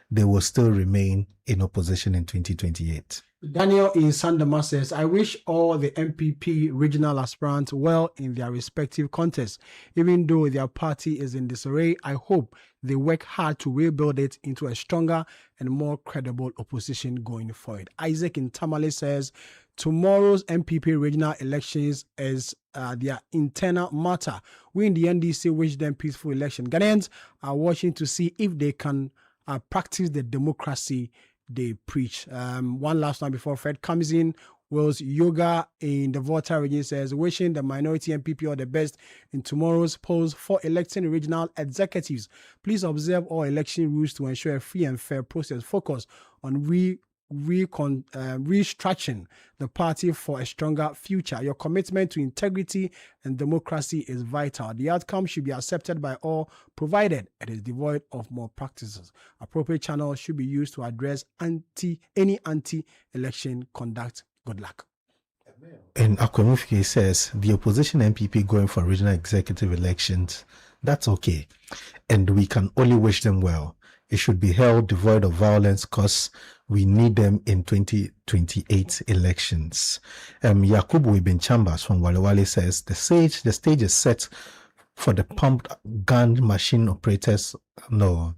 they will still remain in opposition in 2028. Daniel in Sandama says, I wish all the MPP regional aspirants well in their respective contests. Even though their party is in disarray, I hope they work hard to rebuild it into a stronger and more credible opposition going forward. Isaac in Tamale says, tomorrow's MPP regional elections is their internal matter. We in the NDC wish them peaceful election. Ghanaians are watching to see if they can practice the democracy they preach. One last time before Fred comes in, Will's Yoga in the Volta region says, wishing the minority MPP all the best in tomorrow's polls for electing regional executives. Please observe all election rules to ensure a free and fair process. Focus on restructuring the party for a stronger future. Your commitment to integrity and democracy is vital. The outcome should be accepted by all, provided it is devoid of more practices. Appropriate channels should be used to address any anti-election conduct. Good luck. And Akwemufike says the opposition MPP going for regional executive elections, that's okay. And we can only wish them well. It should be held devoid of violence because we need them in 2028 elections. Yakubu Ibn Chambers from Walewale says the stage is set for the pumped gun machine operators. No,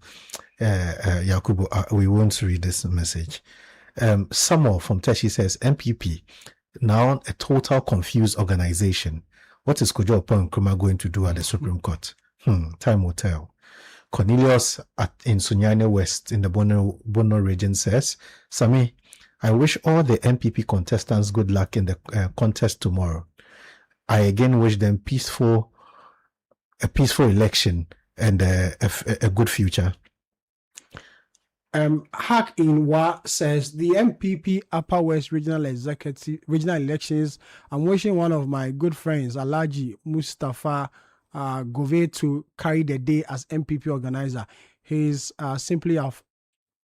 Yakubu, we won't read this message. Samuel from Teshi says MPP, now a total confused organization. What is Kojo Oppong Nkrumah going to do at the Supreme Court? Time will tell. Cornelius in Sunyane West in the Bono region says, Sami, I wish all the MPP contestants good luck in the contest tomorrow. I again wish them a peaceful election and a good future. Hack in Wa says the MPP Upper West regional elections. I'm wishing one of my good friends, Alhaji Mustafa Gove, to carry the day as MPP organizer. He's simply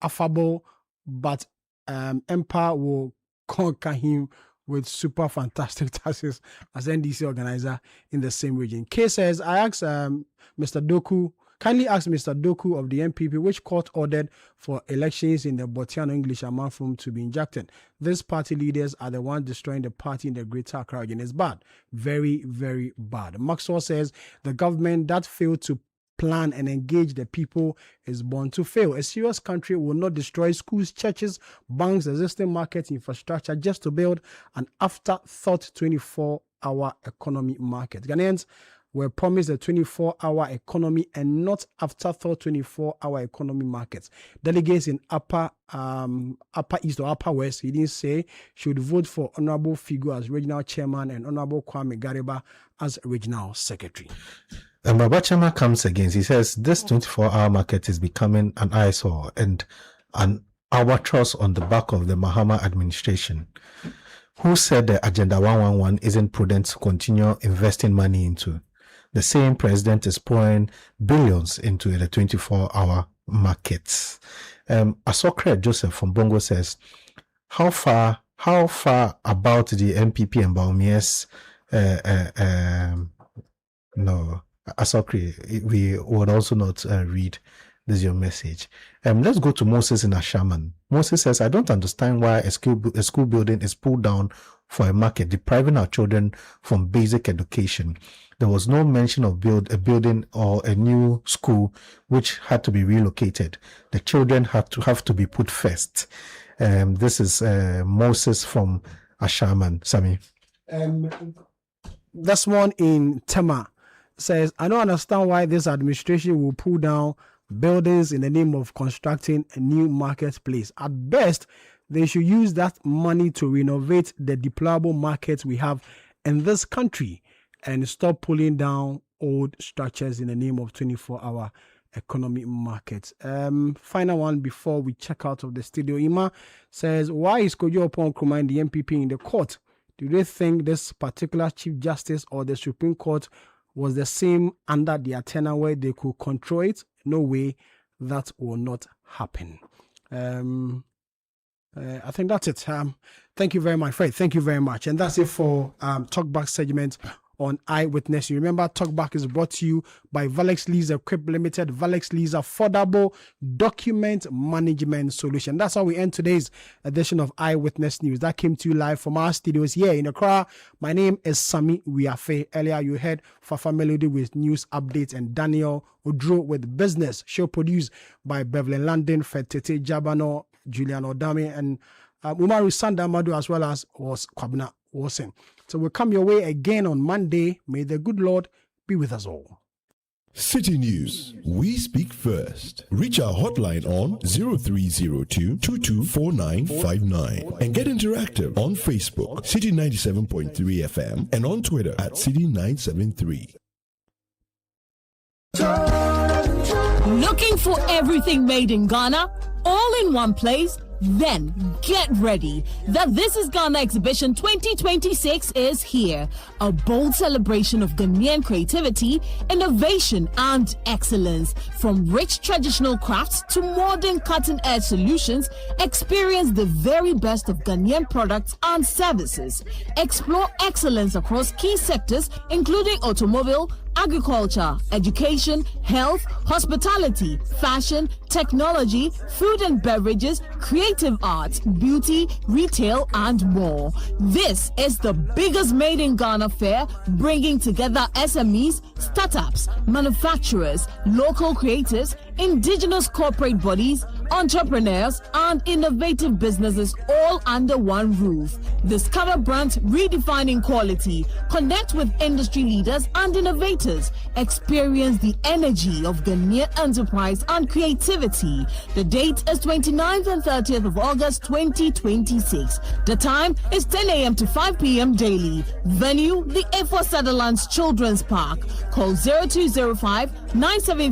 affable, but Empire will conquer him with super fantastic tasks as NDC organizer in the same region. K says, I asked Mr. Doku, kindly ask Mr. Doku of the MPP which court ordered for elections in the Botiano English Amanfum to be injected. These party leaders are the ones destroying the party in the Greater Accra region. It's bad. Very, very bad. Maxwell says the government that failed to plan and engage the people is bound to fail. A serious country will not destroy schools, churches, banks, existing market infrastructure just to build an afterthought 24-hour economy market. Ghanaians were promised a 24-hour economy and not afterthought 24-hour economy markets. Delegates in Upper East or Upper West, he didn't say, should vote for Honorable Figo as regional chairman and Honorable Kwame Gariba as regional secretary. Babachama comes against. He says this 24-hour market is becoming an eyesore and an albatross on the back of the Mahama administration, who said the Agenda 111 isn't prudent to continue investing money into. The same president is pouring billions into the 24-hour markets. Asokre Joseph from Bongo says, how far about the MPP and Baumiers? No, Asokre, we would also not read. This is your message. Let's go to Moses in Ashaman. Moses says, I don't understand why a school building is pulled down for a market, depriving our children from basic education. There was no mention of a building or a new school which had to be relocated. The children have to be put first. This is Moses from Ashaman. Sami. This one in Tema says, I don't understand why this administration will pull down buildings in the name of constructing a new marketplace. At best, they should use that money to renovate the deplorable markets we have in this country and stop pulling down old structures in the name of 24-hour economic markets. Final one before we check out of the studio. Ima says, why is Kojo Opon Nkrumah and the MPP in the court? Do they think this particular Chief Justice or the Supreme Court was the same under their tenure where they could control it? No way, that will not happen. I think that's it. Thank you very much, Fred. Thank you very much. And that's it for Talkback segment on Eyewitness. You remember Talkback is brought to you by Valex Lease Equip Limited. Valex Lease affordable document management solution. That's how we end today's edition of Eyewitness News. That came to you live from our studios here in Accra. My name is Sami Wiafe. Earlier you heard Fafa Melody with news updates and Daniel Odro with business. Show produced by Beverly London, Fred Tete Jabano, Julian Odame, and Umaru Sandamadu, as well as was Kwabna Wilson. So we'll come your way again on Monday. May the good Lord be with us all. City News. We speak first. Reach our hotline on 0302-224959 and get interactive on Facebook, City 97.3 FM, and on Twitter at City 973. Looking for everything made in Ghana, all in one place? Then get ready. The This is Ghana exhibition 2026 is here. A bold celebration of Ghanaian creativity, innovation and excellence. From rich traditional crafts to modern cutting-edge solutions, experience the very best of Ghanaian products and services. Explore excellence across key sectors including automobile, agriculture, education, health, hospitality, fashion, technology, food and beverages, creative arts, beauty, retail, and more. This is the biggest Made in Ghana fair, bringing together SMEs, startups, manufacturers, local creators, indigenous corporate bodies, entrepreneurs, and innovative businesses all under one roof. Discover brands redefining quality, connect with industry leaders and innovators, experience the energy of Ghanaian enterprise and creativity. The date is 29th and 30th of August 2026. The time is 10 a.m. to 5 p.m. daily. Venue, the A4 Sutherland's Children's Park. Call 0205 973